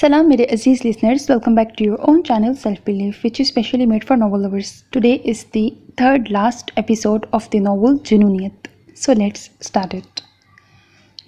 Salam mere Aziz listeners, welcome back to your own channel Self Belief, which is specially made for novel lovers. Today is the third last episode of the novel Jununiyat. So let's start it.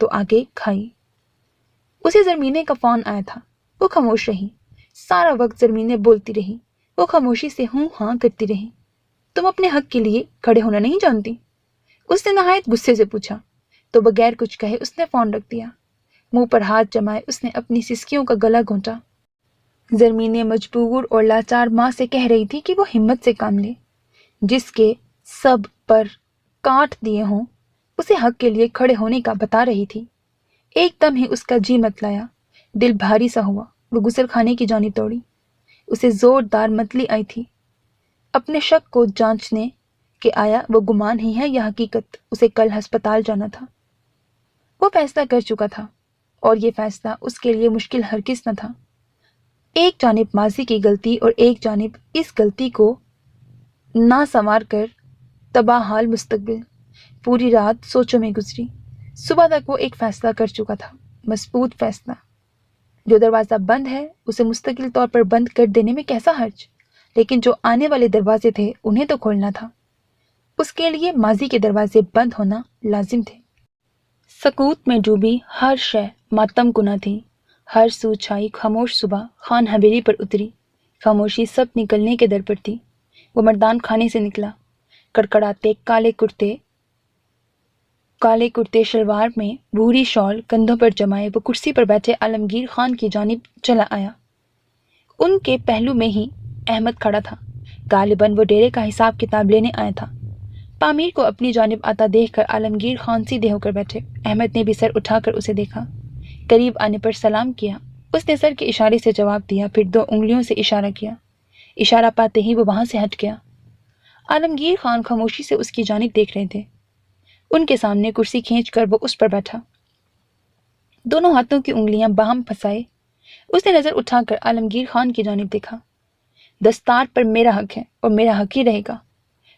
تو آگے کھائی۔ اسے زرمینے کا phone آیا تھا۔ وہ خاموش رہی۔ سارا وقت زرمینے بولتی رہی۔ وہ خاموشی سے ہوں ہاں کرتی رہی۔ تم اپنے حق کے لیے کھڑے ہونا نہیں جانتی؟ اس نے نہایت غصے سے پوچھا تو بغیر کچھ کہے اس نے فون رکھ دیا۔ منہ پر ہاتھ جمائے اس نے اپنی سسکیوں کا گلا گھونٹا۔ زرمینے مجبور اور لاچار ماں سے کہہ رہی تھی کہ وہ ہمت سے کام لے۔ جس کے سب پر کاٹ دیے ہوں اسے حق کے لیے کھڑے ہونے کا بتا رہی تھی۔ ایک دم ہی اس کا جی متلایا، دل بھاری سا ہوا۔ وہ غسل خانے کی جانب دوڑی۔ اسے زوردار متلی آئی تھی۔ اپنے شک کو جانچنے کہ آیا وہ گمان ہی ہے یا حقیقت۔ اسے کل ہسپتال جانا تھا۔ وہ فیصلہ کر چکا تھا اور یہ فیصلہ اس کے لیے مشکل ہرگز نہ تھا۔ ایک جانب ماضی کی غلطی اور ایک جانب اس غلطی کو نہ سنوار کر تباہ حال مستقبل۔ پوری رات سوچوں میں گزری۔ صبح تک وہ ایک فیصلہ کر چکا تھا، مضبوط فیصلہ۔ جو دروازہ بند ہے اسے مستقل طور پر بند کر دینے میں کیسا حرج، لیکن جو آنے والے دروازے تھے انہیں تو کھولنا تھا۔ اس کے لیے ماضی کے دروازے بند ہونا لازم تھے۔ سکوت میں ڈوبی ہر شے ماتم کنا تھی۔ ہر سو چھائی خاموش صبح خان حویلی پر اتری۔ خاموشی سب نکلنے کے در پر تھی۔ وہ مردان خانے سے نکلا۔ کڑکڑاتے کالے کرتے شلوار میں بھوری شال کندھوں پر جمائے وہ کرسی پر بیٹھے عالمگیر خان کی جانب چلا آیا۔ ان کے پہلو میں ہی احمد کھڑا تھا۔ غالباً وہ ڈیرے کا حساب کتاب لینے آیا تھا۔ پامیر کو اپنی جانب آتا دیکھ کر عالمگیر خان سیدھے ہو کر بیٹھے۔ احمد نے بھی سر اٹھا کر اسے دیکھا۔ قریب آنے پر سلام کیا۔ اس نے سر کے اشارے سے جواب دیا، پھر 2 انگلیوں سے اشارہ کیا۔ اشارہ پاتے ہی وہ وہاں سے ہٹ گیا۔ عالمگیر خان خاموشی سے اس کی جانب دیکھ رہے تھے۔ ان کے سامنے کرسی کھینچ کر وہ اس پر بیٹھا۔ دونوں ہاتھوں کی انگلیاں باہم پھنسائے اس نے نظر اٹھا کر عالمگیر خان کی جانب دیکھا۔ دستار پر میرا حق ہے اور میرا حق ہی رہے گا،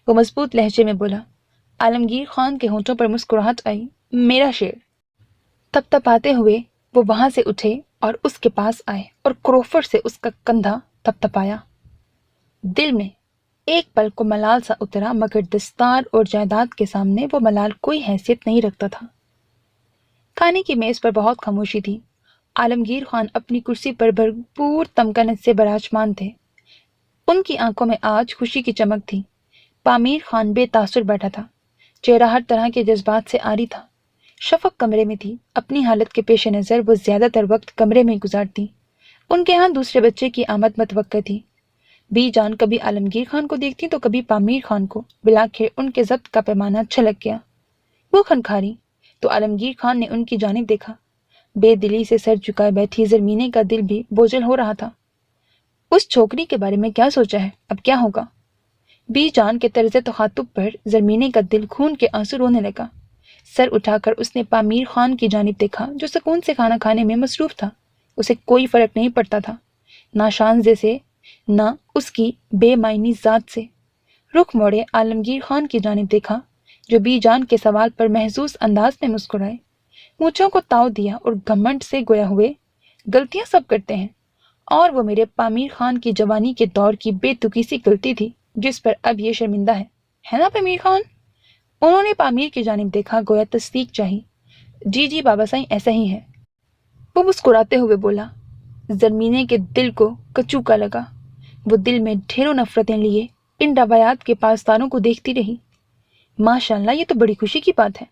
وہ مضبوط لہجے میں بولا۔ عالمگیر خان کے ہونٹوں پر مسکراہٹ آئی۔ میرا شیر۔ تپ تپاتے ہوئے وہ وہاں سے اٹھے اور اس کے پاس آئے اور کروفٹ سے اس کا کندھا تپ تپایا۔ دل میں ایک پل کو ملال سا اترا، مگر دستار اور جائیداد کے سامنے وہ ملال کوئی حیثیت نہیں رکھتا تھا۔ کھانے کی میز پر بہت خاموشی تھی۔ عالمگیر خان اپنی کرسی پر بھرپور تمکنت سے براجمان تھے۔ ان کی آنکھوں میں آج خوشی کی چمک تھی۔ پامیر خان بے تاثر بیٹھا تھا۔ چہرہ ہر طرح کے جذبات سے عاری تھا۔ شفق کمرے میں تھی۔ اپنی حالت کے پیش نظر وہ زیادہ تر وقت کمرے میں گزارتی۔ ان کے ہاں دوسرے بچے کی آمد متوقع تھی۔ بی جان کبھی عالمگیر خان کو دیکھتی تو کبھی پامیر خان کو۔ بلاخر ان کے ضبط کا پیمانہ چھلک گیا۔ وہ کھنکھاری تو عالمگیر خان نے ان کی جانب دیکھا۔ بے دلی سے سر جھکائے بیٹھی زرمینے کا دل بھی بوجھل ہو رہا تھا۔ اس چھوکری کے بارے میں کیا سوچا ہے، اب کیا ہوگا؟ بی جان کے طرز تخاطب پر زرمینے کا دل خون کے آنسو رونے لگا۔ سر اٹھا کر اس نے پامیر خان کی جانب دیکھا جو سکون سے کھانا کھانے میں مصروف تھا۔ اسے کوئی فرق نہیں پڑتا تھا، نہ شانزے سے نہ اس کی بے معنی ذات سے۔ رخ موڑے عالمگیر خان کی جانب دیکھا جو بی جان کے سوال پر محظوظ انداز میں مسکرائے، مونچھوں کو تاؤ دیا اور گھمنڈ سے گویا ہوئے غلطیاں سب کرتے ہیں، اور وہ میرے پامیر خان کی جوانی کے دور کی بے تکی سی غلطی تھی جس پر اب یہ شرمندہ ہے نا پامیر خان؟ انہوں نے پامیر کی جانب دیکھا، گویا تصدیق چاہی۔ جی جی بابا سائیں ایسا ہی ہے، وہ مسکراتے ہوئے بولا۔ زرمینے کے دل کو کچوکا لگا۔ وہ دل میں ڈھیروں نفرتیں لیے ان روایات کے پاسداروں کو دیکھتی رہی۔ ماشاءاللہ یہ تو بڑی خوشی کی بات ہے،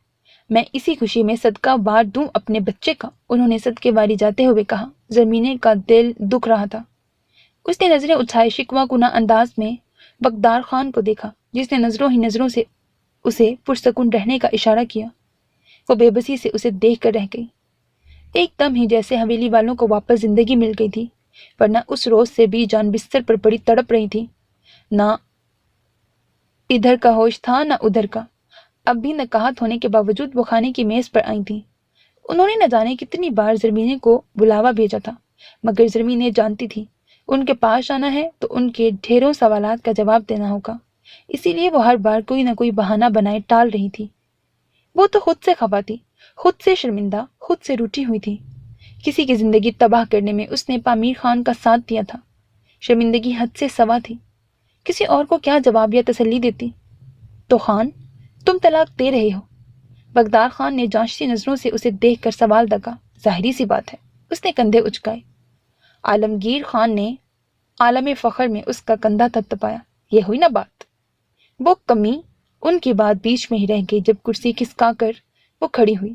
میں اسی خوشی میں صدقہ وار دوں اپنے بچے کا، انہوں نے صدقے واری جاتے ہوئے کہا۔ زرمینے کا دل دکھ رہا تھا۔ اس نے نظریں اٹھائے شکوہ کنہ انداز میں بغدار خان کو دیکھا جس نے نظروں ہی نظروں سے اسے پرسکون رہنے کا اشارہ کیا۔ وہ بے بسی سے اسے دیکھ کر رہ گئی۔ ایک دم ہی جیسے حویلی والوں کو واپس زندگی مل گئی تھی، ورنہ اس روز سے بی جان بستر پر بڑی تڑپ رہی تھی۔ نہ ادھر کا ہوش تھا نہ ادھر کا۔ اب بھی نقاہت ہونے کے باوجود وہ کھانے کی میز پر آئی تھی۔ انہوں نے نہ جانے کتنی بار زرمینے کو بلاوا بھیجا تھا، مگر زرمینے جانتی تھی ان کے پاس آنا ہے تو ان کے ڈھیروں سوالات کا جواب دینا ہوگا، اسی لیے وہ ہر بار کوئی نہ کوئی بہانہ بنائے ٹال رہی تھی۔ وہ تو خود سے خفا تھی، خود سے شرمندہ، خود سے روٹھی ہوئی تھی۔ کسی کی زندگی تباہ کرنے میں اس نے پامیر خان کا ساتھ دیا تھا۔ شرمندگی حد سے سوا تھی۔ کسی اور کو کیا جواب یا تسلی دیتی؟ تو خان تم طلاق دے رہے ہو، بغداد خان نے جانچتی نظروں سے اسے دیکھ کر سوال داغا۔ ظاہری سی بات ہے۔ اس نے کندھے اچکائے۔ عالمگیر خان نے عالم فخر میں اس کا کندھا تھپتھپایا۔ یہ ہوئی نا بات؟ وہ کمی ان کی بات بیچ میں ہی رہ گئی جب کرسی کھسکا کر وہ کھڑی ہوئی۔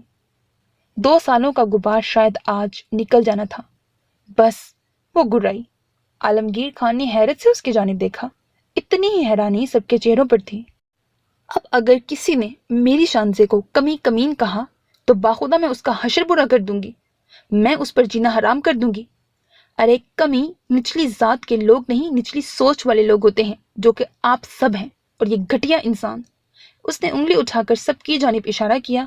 2 سالوں کا غبار شاید آج نکل جانا تھا۔ بس وہ گرائی۔ عالمگیر خان نے حیرت سے اس کی جانب دیکھا۔ اتنی ہی حیرانی سب کے چہروں پر تھی۔ اب اگر کسی نے میری شانزے کو کمی کمین کہا تو باخدا میں اس کا حشر برا کر دوں گی۔ میں اس پر جینا حرام کر دوں گی۔ ارے کمی نچلی ذات کے لوگ نہیں، نچلی سوچ والے لوگ ہوتے ہیں جو کہ آپ سب ہیں، اور یہ گھٹیا انسان۔ اس نے انگلی اٹھا کر سب کی جانب اشارہ کیا۔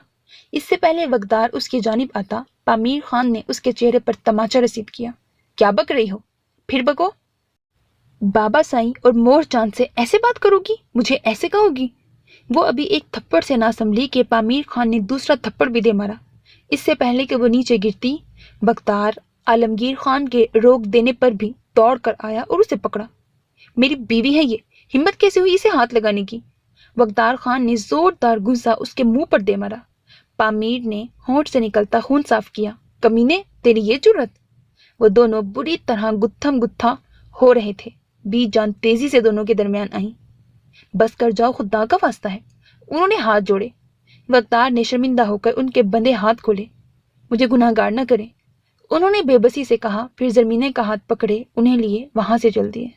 اس سے پہلے وقدار اس کی جانب آتا، پامیر خان نے اس کے چہرے پر تماچا رسید کیا۔ کیا بک رہی ہو؟ پھر بکو۔ بابا سائیں اور مور چاند سے ایسے بات کرو گی؟ مجھے ایسے کہو گی؟ وہ ابھی ایک تھپڑ سے نہ سنبھلی کہ پامیر خان نے دوسرا تھپڑ بھی دے مارا۔ اس سے پہلے کہ وہ نیچے گرتی، بختار عالمگیر خان کے روک دینے پر بھی دوڑ کر آیا اور اسے پکڑا۔ میری بیوی ہے یہ، ہمت کیسے ہوئی اسے ہاتھ لگانے کی؟ بختار خان نے زوردار گھونسا اس کے منہ پر دے مارا۔ پامیر نے ہونٹ سے نکلتا خون صاف کیا۔ کمینے، تیری یہ جرت؟ وہ دونوں بری طرح گتھم گتھا ہو رہے تھے۔ بیچ جان تیزی سے دونوں کے درمیان آئی۔ بس کر جاؤ، خدا کا واسطہ ہے۔ انہوں نے ہاتھ جوڑے۔ وقتار نے شرمندہ ہو کر ان کے بندے ہاتھ کھولے۔ مجھے گناہ گار نہ کریں، انہوں نے بے بسی سے کہا، پھر زرمینے کا ہاتھ پکڑے انہیں لیے وہاں سے چل دیے۔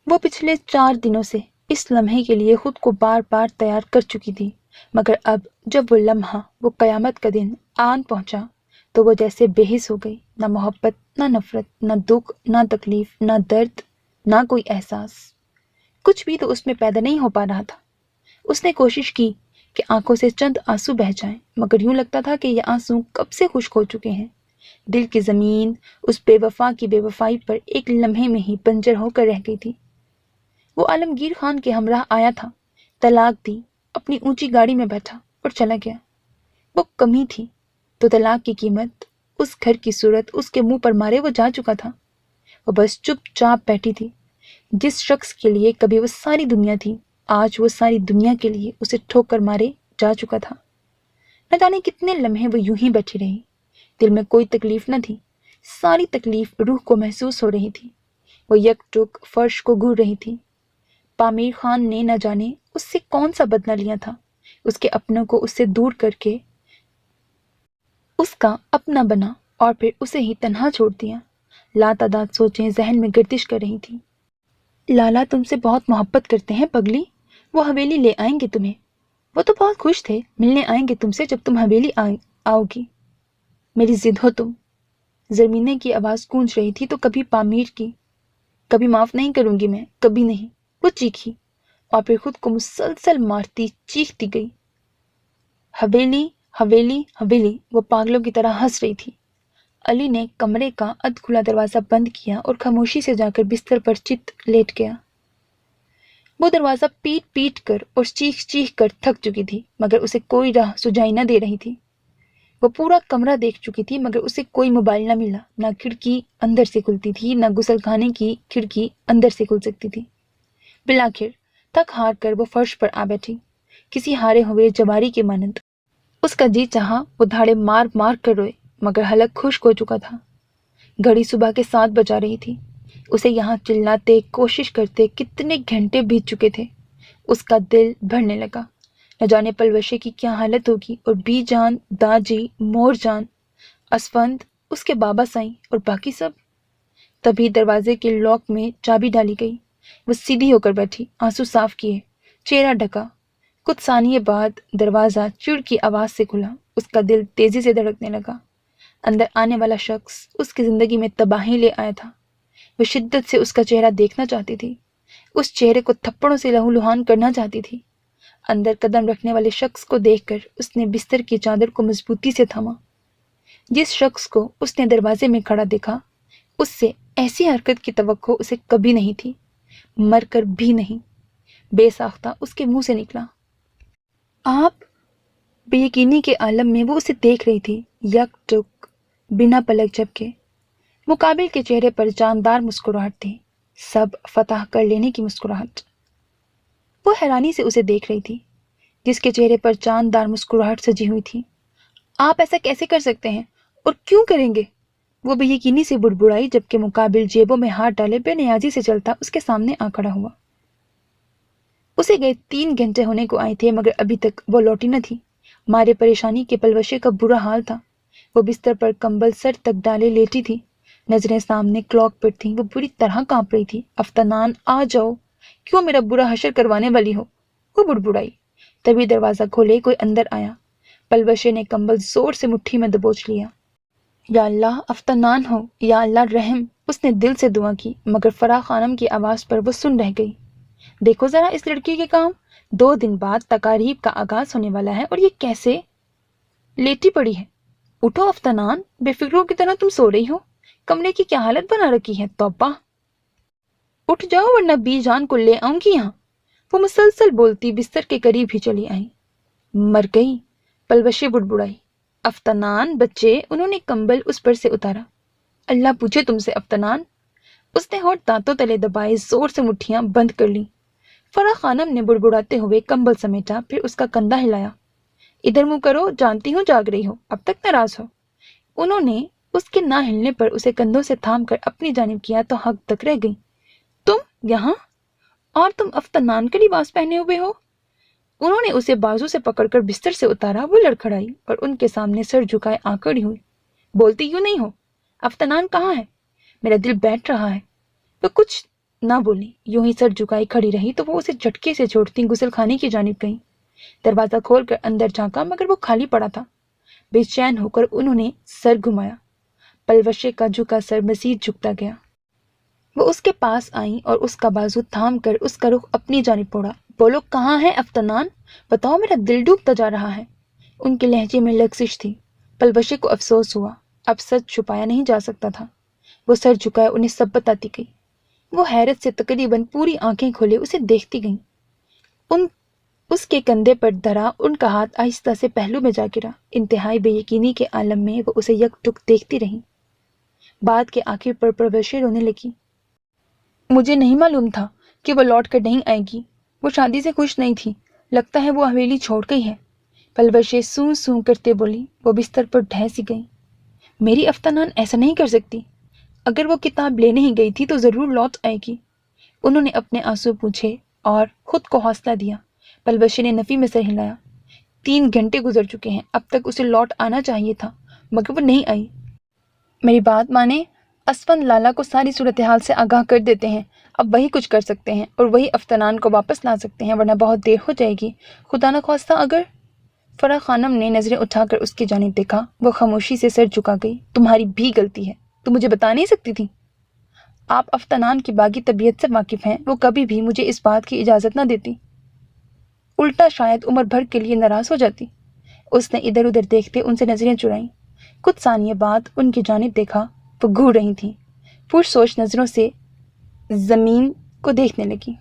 وہ پچھلے 4 دنوں سے اس لمحے کے لیے خود کو بار بار تیار کر چکی تھی، مگر اب جب وہ لمحہ، وہ قیامت کا دن آن پہنچا تو وہ جیسے بے حس ہو گئی۔ نہ محبت، نہ نفرت، نہ دکھ، نہ تکلیف، نہ درد، نہ کوئی احساس۔ کچھ بھی تو اس میں پیدا نہیں ہو پا رہا تھا۔ اس نے کوشش کی کہ آنکھوں سے چند آنسو بہہ جائیں، مگر یوں لگتا تھا کہ یہ آنسو کب سے خشک ہو چکے ہیں۔ دل کی زمین اس بے وفا کی بے وفائی پر ایک لمحے میں ہی بنجر ہو کر رہ گئی تھی۔ وہ عالمگیر خان کے ہمراہ آیا تھا، طلاق دی، اپنی اونچی گاڑی میں بیٹھا اور چلا گیا۔ وہ کمی تھی تو طلاق کی قیمت، اس گھر کی صورت اس کے منہ پر مارے وہ جا چکا تھا۔ وہ بس چپ چاپ بیٹھی تھی۔ جس شخص کے لیے کبھی وہ ساری دنیا تھی، آج وہ ساری دنیا کے لیے اسے ٹھوکر مارے جا چکا تھا۔ نہ جانے کتنے لمحے وہ یوں ہی بیٹھی رہی۔ دل میں کوئی تکلیف نہ تھی، ساری تکلیف روح کو محسوس ہو رہی تھی۔ وہ یک ٹک فرش کو گھور رہی تھی۔ پامیر خان نے نہ جانے اس سے کون سا بدلہ لیا تھا، اس کے اپنوں کو اس سے دور کر کے اس کا اپنا بنا اور پھر اسے ہی تنہا چھوڑ دیا۔ لاتعداد سوچیں ذہن میں گردش کر رہی تھی۔ لالا تم سے بہت محبت کرتے ہیں پگلی، وہ حویلی لے آئیں گے تمہیں۔ وہ تو بہت خوش تھے، ملنے آئیں گے تم سے جب تم حویلی آؤ گی۔ میری ضد ہو تم۔ زرمینے کی آواز گونج رہی تھی تو کبھی پامیر کی، کبھی معاف نہیں کروں گی میں، کبھی نہیں، وہ چیخی اور پھر خود کو مسلسل مارتی چیختی گئی۔ حویلی حویلی حویلی، وہ پاگلوں کی طرح ہنس رہی تھی۔ علی نے کمرے کا ادھ کھلا دروازہ بند کیا اور خاموشی سے جا کر بستر پر چت لیٹ گیا۔ وہ دروازہ پیٹ پیٹ کر اور چیخ چیخ کر تھک چکی تھی، مگر اسے کوئی راہ سجائی نہ دے رہی تھی۔ وہ پورا کمرہ دیکھ چکی تھی مگر اسے کوئی موبائل نہ ملا، نہ کھڑکی اندر سے کھلتی تھی، نہ غسل خانے کی کھڑکی اندر سے کھل سکتی تھی۔ بالآخر تھک ہار کر وہ فرش پر آ بیٹھی، کسی ہارے ہوئے جواری کے مانند۔ اس کا جی چاہا وہ دھاڑے مار مار کر روئے، مگر حلق خشک ہو چکا تھا۔ گھڑی صبح کے 7 بجا رہی تھی۔ اسے یہاں چلاتے کوشش کرتے کتنے گھنٹے بیت چکے تھے۔ اس کا دل بھرنے لگا، نہ جانے پلوشے کی کیا حالت ہوگی، اور بی جان، داجی، مور جان، اسفند، اس کے بابا سائیں اور باقی سب۔ تبھی دروازے کے لاک میں چابی ڈالی گئی۔ وہ سیدھی ہو کر بیٹھی، آنسو صاف کیے، چہرہ ڈھکا۔ کچھ ثانیے بعد دروازہ چڑ کی آواز سے کھلا۔ اس کا دل تیزی سے دھڑکنے لگا۔ اندر آنے والا شخص اس کی زندگی میں تباہی لے آیا تھا۔ وہ شدت سے اس کا چہرہ دیکھنا چاہتی تھی، اس چہرے کو تھپڑوں سے لہو لہان کرنا چاہتی تھی۔ اندر قدم رکھنے والے شخص کو دیکھ کر اس نے بستر کی چادر کو مضبوطی سے تھاما۔ جس شخص کو اس نے دروازے میں کھڑا دیکھا، اس سے ایسی حرکت کی توقع اسے کبھی نہیں تھی، مر کر بھی نہیں۔ بے ساختہ اس کے منہ سے نکلا، آپ؟ بے یقینی کے عالم میں وہ اسے دیکھ رہی تھی، یک ٹک، بنا پلک جھپکے۔ مقابل کے چہرے پر جاندار مسکراہٹ تھی، سب فتح کر لینے کی مسکراہٹ۔ وہ حیرانی سے اسے دیکھ رہی تھی۔ جس کے چہرے پر چانددار مسکراہٹ سجی ہوئی تھی۔ آپ ایسا کیسے کر سکتے ہیں اور کیوں کریں گے؟ وہ بے یقینی سے بڑبڑائی، جبکہ مقابل جیبوں میں ہاتھ ڈالے بے نیازی سے چلتا اس کے سامنے آ کھڑا ہوا۔ اسے گئے 3 گھنٹے ہونے کو آئے تھے مگر ابھی تک وہ لوٹی نہ تھی۔ مارے پریشانی کے پلوشے کا برا حال تھا۔ وہ بستر پر کمبل سر تک ڈالے لیٹی تھی، نظریں سامنے کلاک پر تھیں۔ وہ بری طرح کانپ رہی تھی۔ افتنان، آ جاؤ، کیوں میرا برا حشر کروانے والی ہو؟ وہ بڑبڑائی۔ تبھی دروازہ کھولے کوئی اندر آیا۔ پلوشے نے کمبل زور سے مٹھی میں دبوچ لیا۔ یا اللہ، افتنان ہو، یا اللہ رحم، اس نے دل سے دعا کی، مگر فرح خانم کی آواز پر وہ سن رہ گئی۔ دیکھو ذرا اس لڑکی کے کام، 2 دن بعد تقاریب کا آغاز ہونے والا ہے اور یہ کیسے لیٹی پڑی ہے۔ اٹھو افتنان، بے فکروں کی طرح تم سو رہی ہو۔ کمرے کی کیا حالت بنا رکھی ہے، توبہ! اٹھ جاؤ ورنہ بی جان کو لے آؤں گی یہاں۔ وہ مسلسل بولتی بستر کے قریب ہی چلی آئی۔ مر گئی، پلوشے بڑبڑائی۔ افتنان بچے، انہوں نے کمبل اس پر سے اتارا۔ اللہ پوچھے تم سے افتنان۔ اس نے ہونٹ دانتوں تلے دبائے، زور سے مٹھیاں بند کر لی۔ فرح خانم نے بڑبڑاتے ہوئے کمبل سمیٹا، پھر اس کا کندھا ہلایا۔ ادھر منہ کرو، جانتی ہوں جاگ رہی ہو، اب تک ناراض ہو۔ انہوں نے اس کے نہ ہلنے پر اسے کندھوں سے تھام کر اپنی جانب کیا تو حق تک رہ گئی۔ تم یہاں؟ اور تم افتنان کا لباس پہنے ہوئے ہو؟ انہوں نے اسے بازو سے پکڑ کر بستر سے اتارا۔ وہ لڑکھڑائی اور ان کے سامنے سر جھکائے آ کھڑی ہوئی۔ بولتی کیوں نہیں ہو؟ افتنان کہاں ہے؟ میرا دل بیٹھ رہا ہے۔ وہ کچھ نہ بولی، یوں ہی سر جھکائی کھڑی رہی تو وہ اسے جھٹکے سے چھوڑتی غسل خانے کی جانب گئی۔ دروازہ کھول کر اندر جھانکا مگر وہ خالی پڑا تھا۔ بے چین ہو کر انہوں نے سر گھمایا۔ پلوشے کا جھکا سر مزید جھکتا گیا۔ وہ اس کے پاس آئیں اور اس کا بازو تھام کر اس کا رخ اپنی جانب موڑا۔ بولو کہاں ہے افتنان؟ بتاؤ، میرا دل ڈوبتا جا رہا ہے۔ ان کے لہجے میں لغزش تھی۔ پلوشے کو افسوس ہوا، اب سچ چھپایا نہیں جا سکتا تھا۔ وہ سر جھکائے انہیں سب بتاتی گئی۔ وہ حیرت سے تقریباً پوری آنکھیں کھولے اسے دیکھتی گئیں۔ اس کے کندھے پر دھرا ان کا ہاتھ آہستہ سے پہلو میں جا گرا۔ انتہائی بے یقینی کے عالم میں وہ اسے یک ٹک دیکھتی رہیں۔ بعد کے آخر پر پلوشے رونے لگی۔ مجھے نہیں معلوم تھا کہ وہ لوٹ کر نہیں آئے گی۔ وہ شادی سے خوش نہیں تھی، لگتا ہے وہ حویلی چھوڑ گئی ہے۔ پلوشے سوں سوں کرتے بولی۔ وہ بستر پر ڈھہ سی گئی۔ میری افتنان ایسا نہیں کر سکتی۔ اگر وہ کتاب لینے ہی گئی تھی تو ضرور لوٹ آئے گی۔ انہوں نے اپنے آنسو پوچھے اور خود کو حوصلہ دیا۔ پلوشے نے نفی میں سر ہلایا۔ 3 گھنٹے گزر چکے ہیں، اب تک اسے لوٹ آنا چاہیے تھا مگر وہ نہیں آئی۔ میری بات مانے، اسفند لالا کو ساری صورتحال سے آگاہ کر دیتے ہیں۔ اب وہی کچھ کر سکتے ہیں اور وہی افتنان کو واپس لا سکتے ہیں، ورنہ بہت دیر ہو جائے گی۔ خدا نخواستہ اگر… فرح خانم نے نظریں اٹھا کر اس کی جانب دیکھا۔ وہ خاموشی سے سر جھکا گئی۔ تمہاری بھی غلطی ہے، تم مجھے بتا نہیں سکتی تھی۔ آپ افتنان کی باغی طبیعت سے واقف ہیں، وہ کبھی بھی مجھے اس بات کی اجازت نہ دیتی، الٹا شاید عمر بھر کے لیے ناراض ہو جاتی۔ اس نے ادھر ادھر دیکھتے ان سے نظریں چرائیں۔ کچھ ثانیے بعد ان کی جانب دیکھا۔ وہ گھور رہی تھیں، پرسوچ نظروں سے زمین کو دیکھنے لگی۔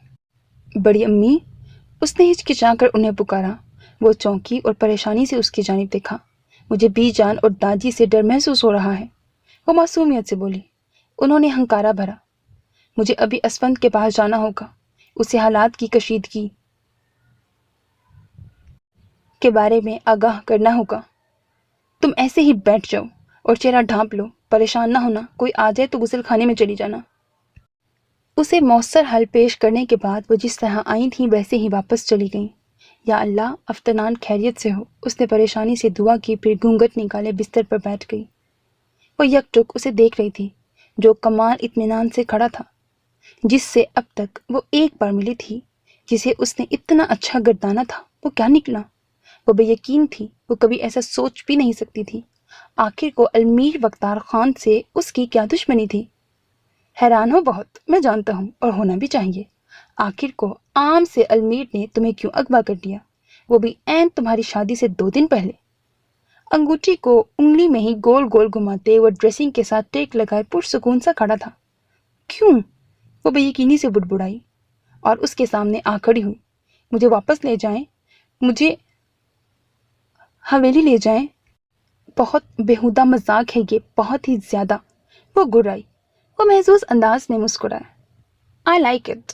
بڑی امی، اس نے ہچکچا کر انہیں پکارا۔ وہ چونکی اور پریشانی سے اس کی جانب دیکھا۔ مجھے بی جان اور داجی سے ڈر محسوس ہو رہا ہے، وہ معصومیت سے بولی۔ انہوں نے ہنکارا بھرا۔ مجھے ابھی اسفند کے پاس جانا ہوگا، اسے حالات کی کشیدگی کے بارے میں آگاہ کرنا ہوگا۔ تم ایسے ہی بیٹھ جاؤ اور چہرہ ڈھانپ لو، پریشان نہ ہونا، کوئی آ جائے تو غسل خانے میں چلی جانا۔ اسے مؤثر حل پیش کرنے کے بعد وہ جس طرح آئی تھیں ویسے ہی واپس چلی گئیں۔ یا اللہ، افتنان خیریت سے ہو، اس نے پریشانی سے دعا کی، پھر گھونگھٹ نکالے بستر پر بیٹھ گئی۔ وہ یک ٹک اسے دیکھ رہی تھی، جو کمال اطمینان سے کھڑا تھا، جس سے اب تک وہ ایک بار ملی تھی، جسے اس نے اتنا اچھا گردانا تھا، وہ کیا نکلا؟ وہ بے یقین تھی، وہ کبھی ایسا سوچ بھی نہیں سکتی تھی۔ آخر کو المیر وقتار خان سے اس کی کیا دشمنی تھی؟ حیران ہو بہت، میں جانتا ہوں، اور ہونا بھی چاہیے۔ آخر کو عام سے المیر نے تمہیں کیوں اغوا کر دیا، وہ بھی عین تمہاری شادی سے 2 دن پہلے؟ انگوٹھی کو انگلی میں ہی گول گول گھماتے وہ ڈریسنگ کے ساتھ ٹیک لگائے پرسکون سا کھڑا تھا۔ کیوں؟ وہ بے یقینی سے بڑبڑائی اور اس کے سامنے آ کھڑی ہوئی۔ مجھے واپس لے جائیں، مجھے حویلی لے جائیں۔ بہت بےہودہ مذاق ہے یہ، بہت ہی زیادہ۔ وہ گرائی۔ وہ محظوظ انداز میں مسکرایا۔ I like it۔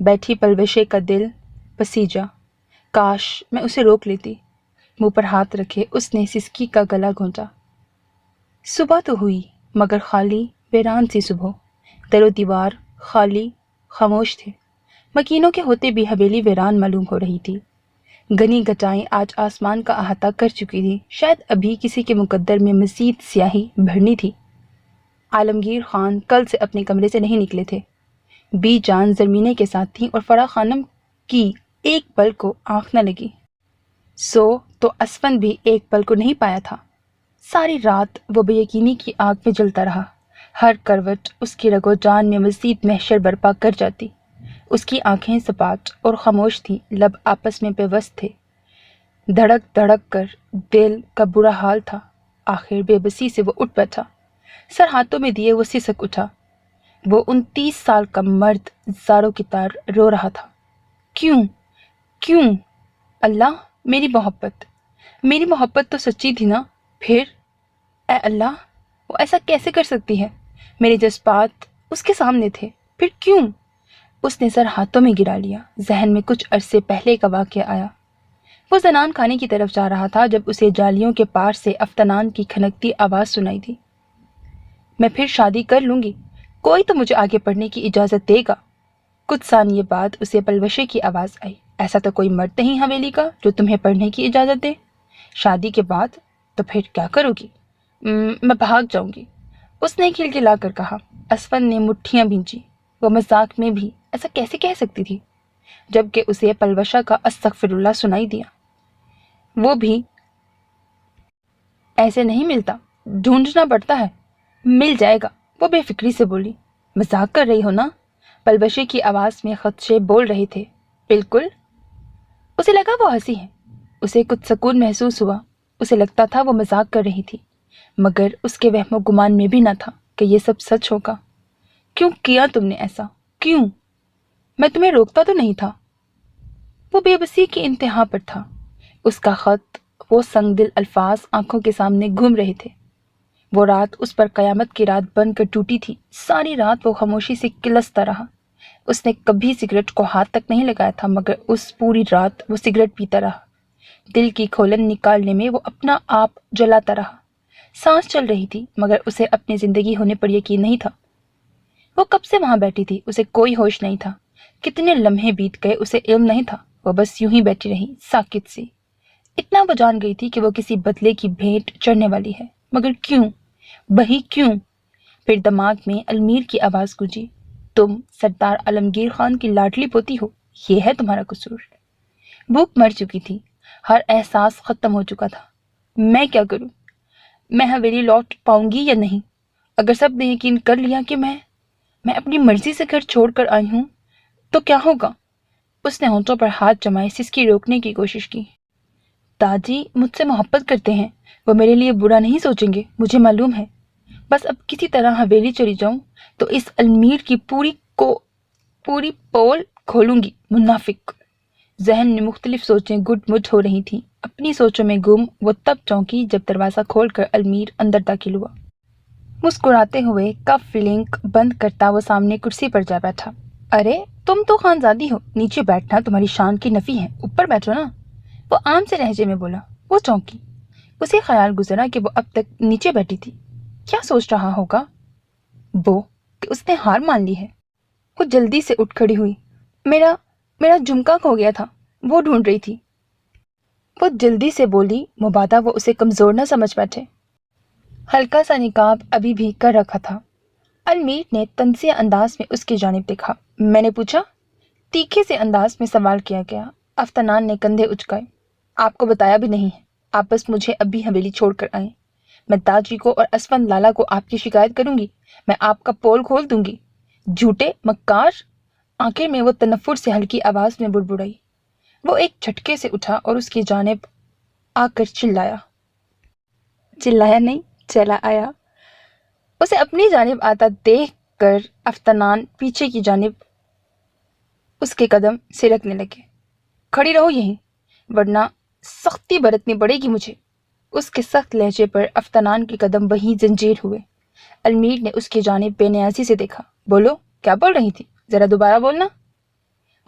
بیٹھی پلوشے کا دل پسیجا، کاش میں اسے روک لیتی۔ منہ پر ہاتھ رکھے اس نے سسکی کا گلا گھونٹا۔ صبح تو ہوئی مگر خالی ویران سی صبح، در و دیوار خالی خاموش تھے۔ مکینوں کے ہوتے بھی حویلی ویران معلوم ہو رہی تھی۔ گھنی گٹائیں آج آسمان کا احاطہ کر چکی تھی، شاید ابھی کسی کے مقدر میں مزید سیاہی بھرنی تھی۔ عالمگیر خان کل سے اپنے کمرے سے نہیں نکلے تھے۔ بی جان زرمینے کے ساتھ تھیں اور فرح خانم کی ایک پل کو آنکھ نہ لگی۔ سو تو اسفند بھی ایک پل کو نہیں پایا تھا۔ ساری رات وہ بے یقینی کی آگ میں جلتا رہا۔ ہر کروٹ اس کی رگ و جان میں مزید محشر برپا کر جاتی۔ اس کی آنکھیں سپاٹ اور خاموش تھیں، لب آپس میں پیوست تھے۔ دھڑک دھڑک کر دل کا برا حال تھا۔ آخر بے بسی سے وہ اٹھ بیٹھا، سر ہاتھوں میں دیے وہ سسک اٹھا۔ وہ 29 سال کا مرد زاروں کی طرح رو رہا تھا۔ کیوں کیوں اللہ، میری محبت تو سچی تھی نا؟ پھر اے اللہ، وہ ایسا کیسے کر سکتی ہے؟ میرے جذبات اس کے سامنے تھے، پھر کیوں؟ اس نے سر ہاتھوں میں گرا لیا۔ ذہن میں کچھ عرصے پہلے کا واقعہ آیا۔ وہ زنان خانے کی طرف جا رہا تھا جب اسے جالیوں کے پار سے افتنان کی کھنکتی آواز سنائی دی۔ میں پھر شادی کر لوں گی، کوئی تو مجھے آگے پڑھنے کی اجازت دے گا۔ کچھ ثانیے بعد اسے پلوشے کی آواز آئی، ایسا تو کوئی مرد نہیں حویلی کا جو تمہیں پڑھنے کی اجازت دے۔ شادی کے بعد تو پھر کیا کرو گی؟ میں بھاگ جاؤں گی، اس نے کھلکھلا کر کہا۔ اسفند نے مٹھیاں بھینچی۔ وہ مذاق میں بھی ایسا کیسے کہہ سکتی تھی؟ جبکہ اسے پلوشا کا استغفر اللہ سنائی دیا۔ وہ بھی ایسے نہیں ملتا، ڈھونڈنا پڑتا ہے۔ مل جائے گا، وہ بے فکری سے بولی۔ مذاق کر رہی ہو نا؟ پلوشے کی آواز میں خدشے بول رہے تھے۔ بالکل۔ اسے لگا وہ ہنسی ہے۔ اسے کچھ سکون محسوس ہوا۔ اسے لگتا تھا وہ مذاق کر رہی تھی، مگر اس کے وہم و گمان میں بھی نہ تھا کہ یہ سب سچ ہوگا۔ کیوں کیا تم نے ایسا؟ کیوں؟ میں تمہیں روکتا تو نہیں تھا۔ وہ بے بسی کی انتہا پر تھا۔ اس کا خط، وہ سنگ دل الفاظ آنکھوں کے سامنے گھوم رہے تھے۔ وہ رات اس پر قیامت کی رات بن کر ٹوٹی تھی۔ ساری رات وہ خاموشی سے کلستا رہا۔ اس نے کبھی سگریٹ کو ہاتھ تک نہیں لگایا تھا، مگر اس پوری رات وہ سگریٹ پیتا رہا۔ دل کی کھولن نکالنے میں وہ اپنا آپ جلاتا رہا۔ سانس چل رہی تھی، مگر اسے اپنی زندگی ہونے پر یقین نہیں تھا۔ وہ کب سے وہاں بیٹھی تھی، اسے کوئی ہوش نہیں تھا۔ کتنے لمحے بیت گئے اسے علم نہیں تھا۔ وہ بس یوں ہی بیٹھی رہی، ساکت سی۔ اتنا وہ جان گئی تھی کہ وہ کسی بدلے کی بھیٹ چڑھنے والی ہے، مگر کیوں؟ وہی کیوں؟ پھر دماغ میں المیر کی آواز گونجی، تم سردار عالمگیر خان کی لاڈلی پوتی ہو، یہ ہے تمہارا قصور۔ بھوک مر چکی تھی، ہر احساس ختم ہو چکا تھا۔ میں کیا کروں؟ میں حویلی لوٹ پاؤں گی یا نہیں؟ اگر سب نے یقین کر لیا کہ میں اپنی مرضی سے گھر چھوڑ کر آئی ہوں تو کیا ہوگا؟ اس نے ہونٹوں پر ہاتھ جمائے سسکی روکنے کی کوشش کی۔ داجی مجھ سے محبت کرتے ہیں، وہ میرے لیے برا نہیں سوچیں گے، مجھے معلوم ہے۔ بس اب کسی طرح حویلی چلی جاؤں تو اس المیر کی پوری پول کھولوں گی۔ منافق! ذہن میں مختلف سوچیں گٹ مٹ ہو رہی تھیں۔ اپنی سوچوں میں گم وہ تب چونکی جب دروازہ کھول کر المیر اندر داخل ہوا۔ مسکراتے ہوئے کف لنک بند کرتا وہ سامنے کرسی پر جا بیٹھا۔ ارے تم تو خانزادی ہو، نیچے بیٹھنا تمہاری شان کی نفی ہے، اوپر بیٹھو نا، وہ عام سے لہجے میں بولا۔ وہ چونکی۔ اسے خیال گزرا کہ وہ اب تک نیچے بیٹھی تھی، کیا سوچ رہا ہوگا وہ کہ اس نے ہار مان لی ہے۔ وہ جلدی سے اٹھ کھڑی ہوئی۔ میرا جھمکا کھو گیا تھا، وہ ڈھونڈ رہی تھی۔ وہ جلدی سے بولی، مبادا وہ اسے کمزور نہ سمجھ بیٹھے۔ ہلکا سا نقاب ابھی بھی کر رکھا تھا۔ المیر نے تنزیہ انداز میں اس کی جانب دیکھا۔ میں نے پوچھا؟ تیکھے سے انداز میں سوال کیا گیا۔ افتنان نے کندھے اچکائے۔ آپ کو بتایا بھی نہیں ہے، آپ بس مجھے ابھی حویلی چھوڑ کر آئیں۔ میں داجی کو اور اسفند لالا کو آپ کی شکایت کروں گی، میں آپ کا پول کھول دوں گی۔ جھوٹے مکار! آخر میں وہ تنفر سے ہلکی آواز میں بڑبڑائی۔ وہ ایک جھٹکے سے اٹھا اور اس کی جانب آ کر چلایا نہیں، چلا آیا۔ اسے اپنی جانب آتا دیکھ کر افتنان پیچھے کی جانب اس کے قدم سرکنے لگے۔ کھڑی رہو یہیں، ورنہ سختی برتنی پڑے گی مجھے۔ اس کے سخت لہجے پر افتنان کے قدم وہیں زنجیر ہوئے۔ المیر نے اس کی جانب بے نیازی سے دیکھا۔ بولو، کیا بول رہی تھی؟ ذرا دوبارہ بولنا۔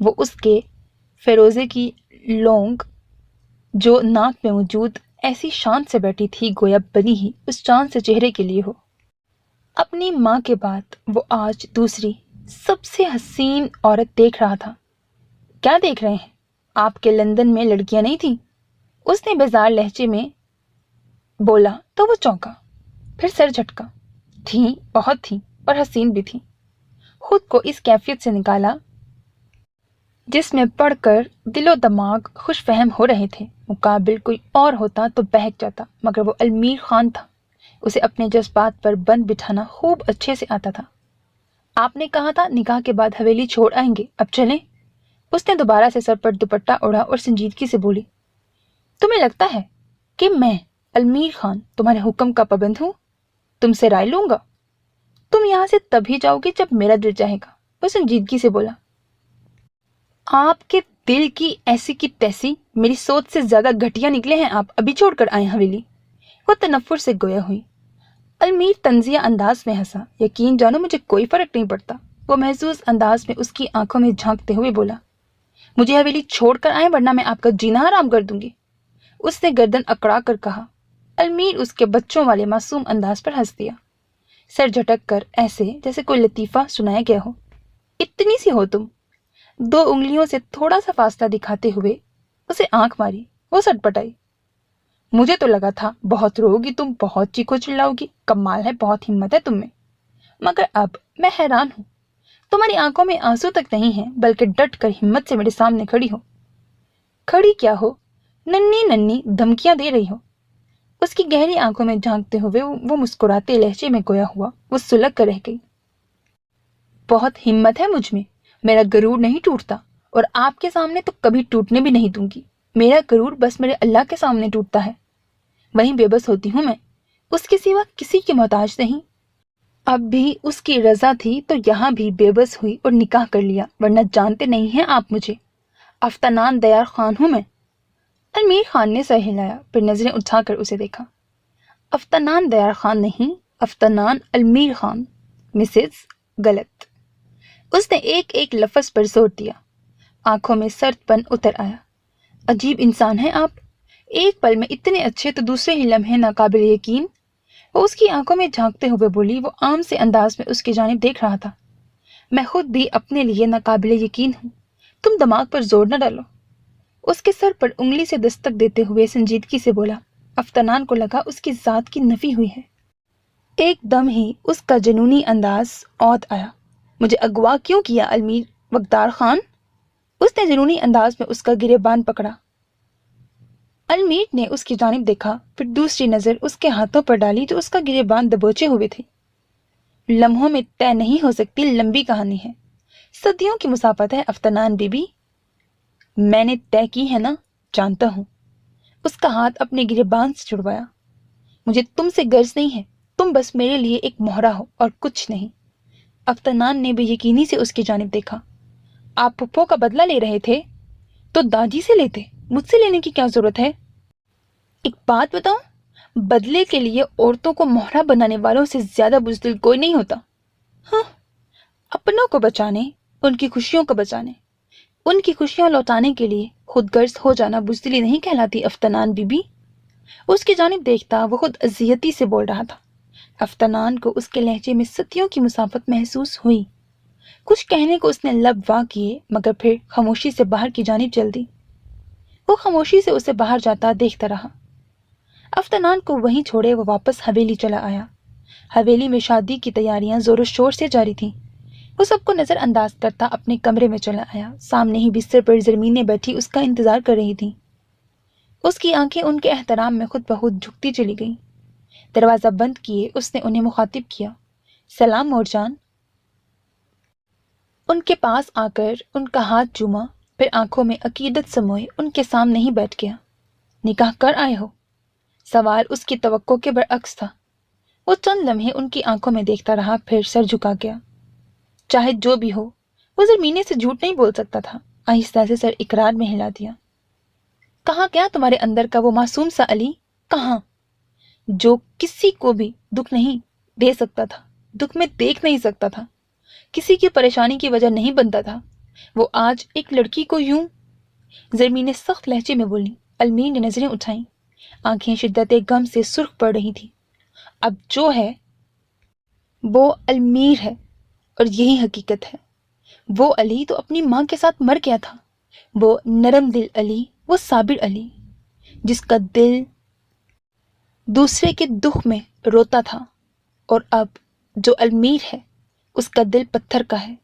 وہ اس کے فیروزے کی لونگ جو ناک میں موجود ایسی شان سے بیٹھی تھی گویا بنی ہی اس چاند سے چہرے کے لیے ہو۔ اپنی ماں کے بعد وہ آج دوسری سب سے حسین عورت دیکھ رہا تھا۔ کیا دیکھ رہے ہیں؟ آپ کے لندن میں لڑکیاں نہیں تھیں؟ اس نے بیزار لہجے میں بولا تو وہ چونکا، پھر سر جھٹکا۔ تھیں، بہت تھیں، اور حسین بھی تھیں۔ خود کو اس کیفیت سے نکالا جس میں پڑھ کر دل و دماغ خوش فہم ہو رہے تھے۔ مقابل کوئی اور ہوتا تو بہک جاتا، مگر وہ المیر خان تھا۔ اسے اپنے جذبات پر بند بٹھانا خوب اچھے سے آتا تھا۔ آپ نے کہا تھا نکاح کے بعد حویلی چھوڑ آئیں گے، اب چلیں؟ اس نے دوبارہ سے سر پر دوپٹہ اوڑھا اور سنجیدگی سے بولی، تمہیں لگتا ہے کہ میں المیر خان تمہارے حکم کا پابند ہوں؟ تم سے رائے لوں گا؟ تم یہاں سے تبھی جاؤ گے جب میرا دل چاہے گا۔ وہ سنجیدگی سے بولا، آپ کے دل کی ایسی کی تیسی، میری سوچ سے زیادہ گھٹیا نکلے ہیں آپ، ابھی چھوڑ کر آئے حویلی۔ وہ تنفر سے گویا ہوئی۔ المیر طنزیہ انداز میں ہنسا، یقین جانو مجھے کوئی فرق نہیں پڑتا۔ وہ محظوظ انداز میں اس کی آنکھوں میں جھانکتے ہوئے بولا، مجھے حویلی چھوڑ کر آئیں ورنہ میں آپ کا جینا حرام کر دوں گی۔ اس نے گردن اکڑا کر کہا۔ المیر اس کے بچوں والے معصوم انداز پر ہنس دیا، سر جھٹک کر ایسے جیسے کوئی لطیفہ سنایا گیا ہو۔ اتنی سی ہو تم؟ دو انگلیوں سے تھوڑا سا فاصلہ دکھاتے ہوئے اسے آنکھ ماری۔ وہ سٹ پٹائی، مجھے تو لگا تھا بہت رو گی تم، بہت چیخو چلاؤ گی، کمال ہے، بہت ہمت ہے تم میں، مگر اب میں حیران ہوں، تمہاری آنکھوں میں آنسو تک نہیں ہیں بلکہ ڈٹ کر ہمت سے میرے سامنے کھڑی ہو۔ کھڑی کیا ہو، ننھی ننھی دھمکیاں دے رہی ہو۔ اس کی گہری آنکھوں میں جھانکتے ہوئے وہ مسکراتے لہجے میں گویا ہوا وہ سلگ کر رہ گئی۔ بہت ہمت ہے مجھ میں، میرا غرور نہیں ٹوٹتا، اور آپ کے سامنے تو کبھی ٹوٹنے بھی نہیں دوں گی۔ میرا غرور بس میرے اللہ کے سامنے ٹوٹتا ہے، وہیں بے بس ہوتی ہوں میں، اس کے سوا کسی کی محتاج نہیں۔ اب بھی اس کی رضا تھی تو یہاں بھی بے بس ہوئی اور نکاح کر لیا، ورنہ جانتے نہیں ہیں آپ مجھے، افتنان دیار خان ہوں میں۔ المیر خان نے سر ہلایا، پھر نظریں اٹھا کر اسے دیکھا۔ افتنان دیار خان نہیں، افتنان المیر خان، مسز غلط۔ اس نے ایک ایک لفظ پر زور دیا۔ آنکھوں میں سرد پن اتر آیا۔ عجیب انسان ہیں آپ، ایک پل میں اتنے اچھے تو دوسرے ہی لمحے ناقابل یقین۔ وہ اس کی آنکھوں میں جھانکتے ہوئے بولی، وہ عام سے انداز میں اس کی جانب دیکھ رہا تھا، میں خود بھی اپنے لیے ناقابل یقین ہوں، تم دماغ پر زور نہ ڈالو۔ اس کے سر پر انگلی سے دستک دیتے ہوئے سنجیدگی سے بولا۔ افتنان کو لگا اس کی ذات کی نفی ہوئی ہے۔ ایک دم ہی اس کا جنونی انداز عود آیا۔ مجھے اغوا کیوں کیا المیر وقدار خان؟ اس نے جنونی انداز میں اس کا گریبان پکڑا۔ المیر نے اس کی جانب دیکھا، پھر دوسری نظر اس کے ہاتھوں پر ڈالی جو اس کا گریبان دبوچے ہوئے تھے۔ لمحوں میں طے نہیں ہو سکتی لمبی کہانی ہے، صدیوں کی مسافت ہے افتنان بی بی۔ میں نے طے کی ہے نا، جانتا ہوں۔ اس کا ہاتھ اپنے گریبان سے چھڑوایا۔ مجھے تم سے غرض نہیں ہے، تم بس میرے لیے ایک مہرہ ہو اور کچھ نہیں۔ افتنان نے بے یقینی سے اس کی جانب دیکھا۔ آپ پھپھو کا بدلہ لے رہے تھے تو دادی سے لیتے، مجھ سے لینے کی کیا ضرورت ہے؟ ایک بات بتاؤں، بدلے کے لیے عورتوں کو مہرہ بنانے والوں سے زیادہ بزدل کوئی نہیں ہوتا۔ ہاں، اپنوں کو بچانے، ان کی خوشیوں کو بچانے، ان کی خوشیاں لوٹانے کے لیے خود غرض ہو جانا بزدلی نہیں کہلاتی افتنان بی بی۔ اس کی جانب دیکھتا وہ خود اذیتی سے بول رہا تھا۔ افتنان کو اس کے لہجے میں صدیوں کی مسافت محسوس ہوئی۔ کچھ کہنے کو اس نے لب وا کیے، مگر پھر خاموشی سے باہر کی جانب چل دی۔ وہ خاموشی سے اسے باہر جاتا دیکھتا رہا۔ افتنان کو وہیں چھوڑے وہ واپس حویلی چلا آیا۔ حویلی میں شادی کی تیاریاں زور و شور سے جاری تھیں۔ وہ سب کو نظر انداز کرتا اپنے کمرے میں چلا آیا۔ سامنے ہی بستر پر زرمینیں بیٹھی اس کا انتظار کر رہی تھیں۔ اس کی آنکھیں ان کے احترام میں خود بخود جھکتی چلی گئیں۔ دروازہ بند کیے اس نے انہیں مخاطب کیا، سلام مور جان۔ ان کے پاس آ کر ان کا ہاتھ چوما، پھر آنکھوں میں عقیدت سموئے ان کے سامنے ہی بیٹھ گیا۔ نکاح کر آئے ہو؟ سوال اس کی توقع کے برعکس تھا۔ وہ چند لمحے ان کی آنکھوں میں دیکھتا رہا، پھر سر جھکا گیا۔ چاہے جو بھی ہو، وہ زرمینے سے جھوٹ نہیں بول سکتا تھا۔ آہستہ سے سر اقرار میں ہلا دیا۔ کہاں گیا تمہارے اندر کا وہ معصوم سا علی؟ کہاں؟ جو کسی کو بھی دکھ نہیں دے سکتا تھا، دکھ میں دیکھ نہیں سکتا تھا، کسی کی پریشانی کی وجہ نہیں بنتا تھا، وہ آج ایک لڑکی کو یوں؟ زرمی نے سخت لہجے میں بولی۔ المیر نے نظریں اٹھائیں، آنکھیں شدت غم سے سرخ پڑ رہی تھیں۔ اب جو ہے وہ المیر ہے، اور یہی حقیقت ہے۔ وہ علی تو اپنی ماں کے ساتھ مر گیا تھا، وہ نرم دل علی، وہ صابر علی، جس کا دل دوسرے کے دکھ میں روتا تھا۔ اور اب جو المیر ہے، اس کا دل پتھر کا ہے،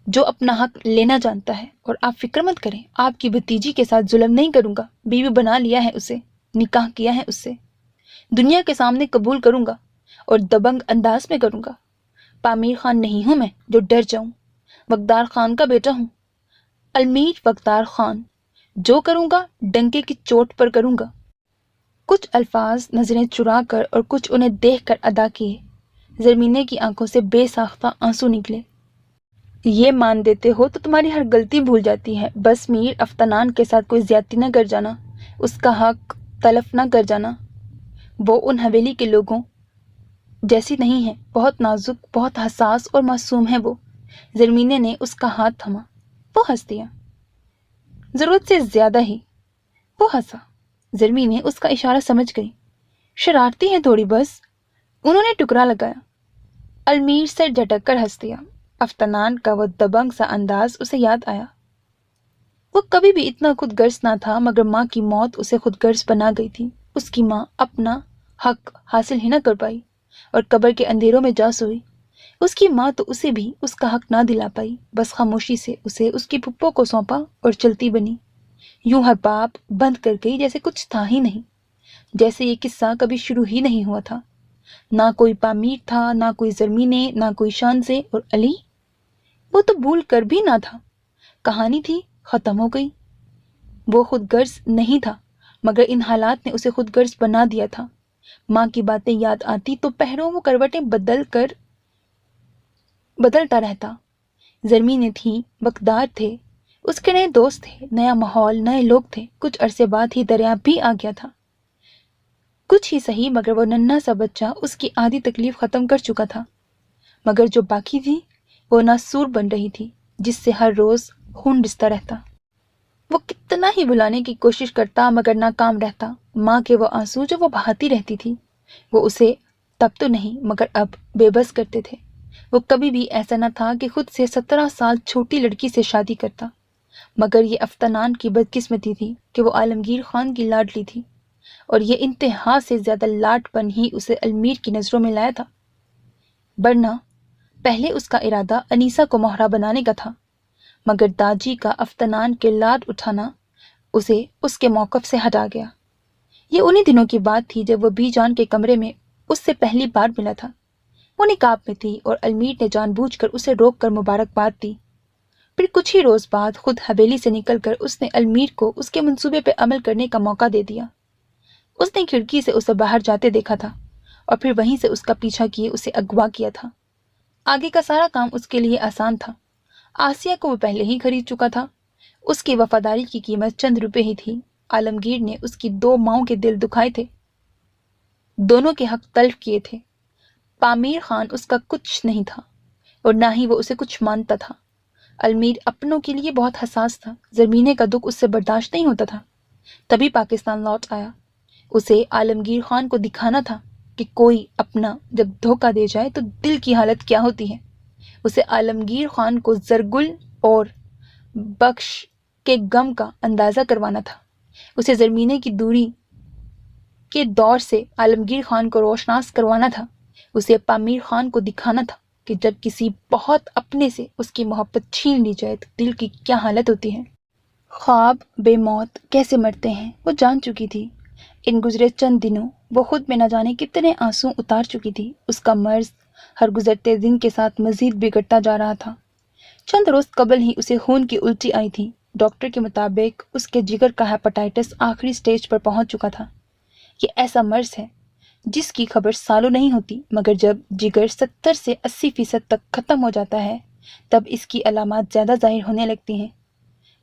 جو اپنا حق لینا جانتا ہے۔ اور آپ فکر مت کریں، آپ کی بھتیجی کے ساتھ ظلم نہیں کروں گا۔ بیوی بنا لیا ہے اسے، نکاح کیا ہے اس سے، دنیا کے سامنے قبول کروں گا، اور دبنگ انداز میں کروں گا۔ پامیر خان نہیں ہوں میں جو ڈر جاؤں، وقدار خان کا بیٹا ہوں، المیر وقدار خان۔ جو کروں گا ڈنکے کی چوٹ پر کروں گا۔ کچھ الفاظ نظریں چرا کر اور کچھ انہیں دیکھ کر ادا کیے۔ زرمینے کی آنکھوں سے بے ساختہ آنسو نکلے۔ یہ مان دیتے ہو تو تمہاری ہر غلطی بھول جاتی ہے۔ بس میر افطنان کے ساتھ کوئی زیادتی نہ کر جانا، اس کا حق تلف نہ کر جانا۔ وہ ان حویلی کے لوگوں جیسی نہیں ہے، بہت نازک، بہت حساس اور معصوم ہے وہ۔ زرمینے نے اس کا ہاتھ تھما۔ وہ ہنس دیا، ضرورت سے زیادہ ہی۔ وہ ہنسا۔ زرمینے اس کا اشارہ سمجھ گئی۔ شرارتی ہے تھوڑی بس، انہوں نے ٹکرا لگایا۔ المیر سر جھٹک کر ہنس دیا۔ افطنان کا وہ دبنگ سا انداز اسے یاد آیا۔ وہ کبھی بھی اتنا خود غرض نہ تھا، مگر ماں کی موت اسے خود غرض بنا گئی تھی۔ اس کی ماں اپنا حق حاصل ہی نہ کر پائی اور قبر کے اندھیروں میں جا سوئی۔ اس کی ماں تو اسے بھی اس کا حق نہ دلا پائی، بس خاموشی سے اسے اس کی پھپھو کو سونپا اور چلتی بنی، یوں ہر باب بند کر گئی جیسے کچھ تھا ہی نہیں، جیسے یہ قصہ کبھی شروع ہی نہیں ہوا تھا۔ نہ کوئی پامیر تھا، نہ کوئی زرمینے، نہ کوئی شان سے، اور علی وہ تو بھول کر بھی نہ تھا۔ کہانی تھی، ختم ہو گئی۔ وہ خود غرض نہیں تھا، مگر ان حالات نے اسے خود غرض بنا دیا تھا۔ ماں کی باتیں یاد آتی تو پہروں وہ کروٹیں بدلتا رہتا۔ زرمینے تھی، وقدار تھے، اس کے نئے دوست تھے، نیا ماحول، نئے لوگ تھے۔ کچھ عرصے بعد ہی دریا بھی آ گیا تھا، کچھ ہی صحیح، مگر وہ ننھا سا بچہ اس کی آدھی تکلیف ختم کر چکا تھا۔ مگر جو باقی تھی وہ ناسور بن رہی تھی، جس سے ہر روز خون رستا رہتا۔ وہ کتنا ہی بلانے کی کوشش کرتا مگر ناکام رہتا۔ ماں کے وہ آنسو جو وہ بہاتی رہتی تھی، وہ اسے تب تو نہیں مگر اب بے بس کرتے تھے۔ وہ کبھی بھی ایسا نہ تھا کہ خود سے 17 سال چھوٹی لڑکی سے شادی کرتا، مگر یہ افطنان کی بدقسمتی تھی کہ وہ عالمگیر خان کی لاڈلی تھی، اور یہ انتہا سے زیادہ لاٹ پن ہی اسے المیر کی نظروں میں لایا تھا۔ ورنہ پہلے اس کا ارادہ انیسہ کو مہرہ بنانے کا تھا، مگر داجی کا افطنان کے لاڈ اٹھانا اسے اس کے موقف سے ہٹا گیا۔ یہ انہی دنوں کی بات تھی جب وہ بی جان کے کمرے میں اس سے پہلی بار ملا تھا۔ وہ نقاب میں تھی اور المیر نے جان بوجھ کر اسے روک کر مبارکباد دی۔ پھر کچھ ہی روز بعد خود حویلی سے نکل کر اس نے المیر کو اس کے منصوبے پہ عمل کرنے کا موقع دے دیا۔ اس نے کھڑکی سے اسے باہر جاتے دیکھا تھا، اور پھر وہیں سے اس کا پیچھا کیے اسے اغوا کیا تھا۔ آگے کا سارا کام اس کے لیے آسان تھا۔ آسیہ کو وہ پہلے ہی خرید چکا تھا، اس کی وفاداری کی قیمت چند روپے ہی تھی۔ عالمگیر نے اس کی 2 ماؤں کے دل دکھائے تھے، دونوں کے حق تلف کیے تھے۔ پامیر خان اس کا کچھ نہیں تھا، اور نہ ہی وہ اسے کچھ مانتا تھا۔ المیر اپنوں کے لیے بہت حساس تھا، زرمینے کا دکھ اس سے برداشت نہیں ہوتا تھا۔ تبھی پاکستان لوٹ آیا۔ اسے عالمگیر خان کو دکھانا تھا کہ کوئی اپنا جب دھوکہ دے جائے تو دل کی حالت کیا ہوتی ہے۔ اسے عالمگیر خان کو زرگل اور بخش کے غم کا اندازہ کروانا تھا۔ اسے زرمینے کی دوری کے دور سے عالمگیر خان کو روشناس کروانا تھا۔ اسے پامیر خان کو دکھانا تھا کہ جب کسی بہت اپنے سے اس کی محبت چھین لی جائے تو دل کی کیا حالت ہوتی ہے۔ خواب بے موت کیسے مرتے ہیں وہ جان چکی تھی۔ ان گزرے چند دنوں وہ خود میں نہ جانے کتنے آنسو اتار چکی تھی۔ اس کا مرض ہر گزرتے دن کے ساتھ مزید بگڑتا جا رہا تھا۔ چند روز قبل ہی اسے خون کی الٹی آئی تھی۔ ڈاکٹر کے مطابق اس کے جگر کا ہیپاٹائٹس آخری سٹیج پر پہنچ چکا تھا۔ یہ ایسا مرض ہے جس کی خبر سالوں نہیں ہوتی، مگر جب جگر 70 سے 80% تک ختم ہو جاتا ہے تب اس کی علامات زیادہ ظاہر ہونے لگتی ہیں۔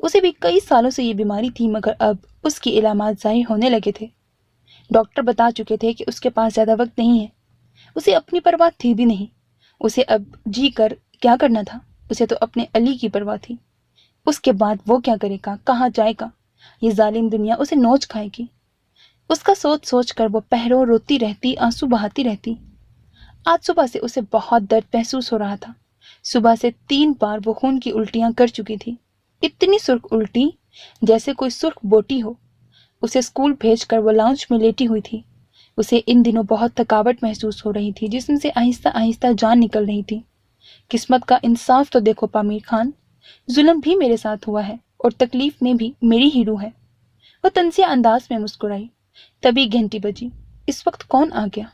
اسے بھی کئی سالوں سے یہ بیماری تھی، مگر اب اس کی علامات ظاہر ہونے لگے تھے۔ ڈاکٹر بتا چکے تھے کہ اس کے پاس زیادہ وقت نہیں ہے۔ اسے اپنی پرواہ تھی بھی نہیں۔ اسے اب جی کر کیا کرنا تھا؟ اسے تو اپنے علی کی پرواہ تھی۔ اس کے بعد وہ کیا کرے گا، کہاں جائے گا؟ یہ ظالم دنیا اسے نوچ کھائے گی۔ اس کا سوچ سوچ کر وہ پہروں روتی رہتی، آنسو بہاتی رہتی۔ آج صبح سے اسے بہت درد محسوس ہو رہا تھا۔ صبح سے 3 بار وہ خون کی الٹیاں کر چکی تھی، اتنی سرخ الٹی جیسے کوئی سرخ بوٹی ہو۔ اسے اسکول بھیج کر وہ لاؤنج میں لیٹی ہوئی تھی۔ اسے ان دنوں بہت تھکاوٹ محسوس ہو رہی تھی، جسم سے آہستہ آہستہ جان نکل رہی تھی۔ قسمت کا انصاف تو دیکھو پامیر خان، ظلم بھی میرے ساتھ ہوا ہے اور تکلیف میں بھی میری ہی روح ہے۔ وہ طنزیہ انداز میں مسکرائی۔ تبھی گھنٹی بجی۔ اس وقت کون آ گیا؟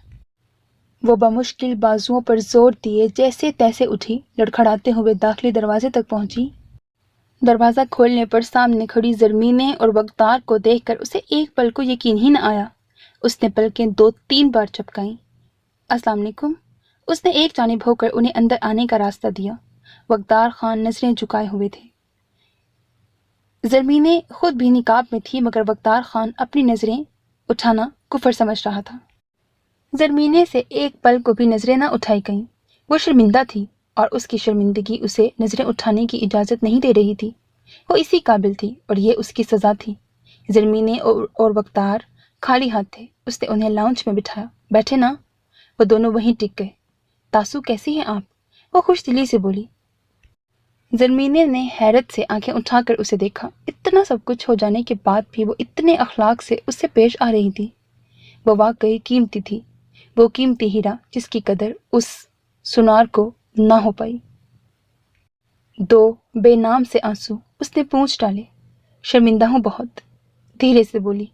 وہ بمشکل بازوؤں پر زور دیے جیسے تیسے اٹھی، لڑکھڑاتے ہوئے داخلی دروازے تک پہنچی۔ دروازہ کھولنے پر سامنے کھڑی زرمینے اور وقتار کو دیکھ کر اسے ایک پل کو یقین ہی نہ آیا۔ اس نے پلکیں 2-3 بار چپکائیں۔ السلام علیکم۔ اس نے ایک جانب ہو کر انہیں اندر آنے کا راستہ دیا۔ وقتار خان نظریں جھکائے ہوئے تھے۔ زرمینے خود بھی نقاب میں تھی، مگر وقتار خان اپنی نظریں اٹھانا کفر سمجھ رہا تھا۔ زرمینے سے ایک پل کو بھی نظریں نہ اٹھائی گئیں۔ وہ شرمندہ تھی اور اس کی شرمندگی اسے نظریں اٹھانے کی اجازت نہیں دے رہی تھی۔ وہ اسی قابل تھی اور یہ اس کی سزا تھی۔ زرمینے اور وقتار خالی ہاتھ تھے۔ اس نے انہیں لاؤنج میں بٹھایا۔ بیٹھے نا؟ وہ دونوں وہیں ٹک گئے۔ تاسو کیسی ہیں آپ؟ وہ خوش دلی سے بولی۔ زرمینے نے حیرت سے آنکھیں اٹھا کر اسے دیکھا۔ اتنا سب کچھ ہو جانے کے بعد بھی وہ اتنے اخلاق سے اس سے پیش آ رہی تھی۔ وہ واقعی قیمتی تھی، وہ قیمتی ہیرا جس کی قدر اس سنار کو نہ ہو پائی۔ 2 بے نام سے آنسو۔ اس نے پونچھ ڈالے۔ شرمندہ ہوں بہت، دھیرے سے بولی۔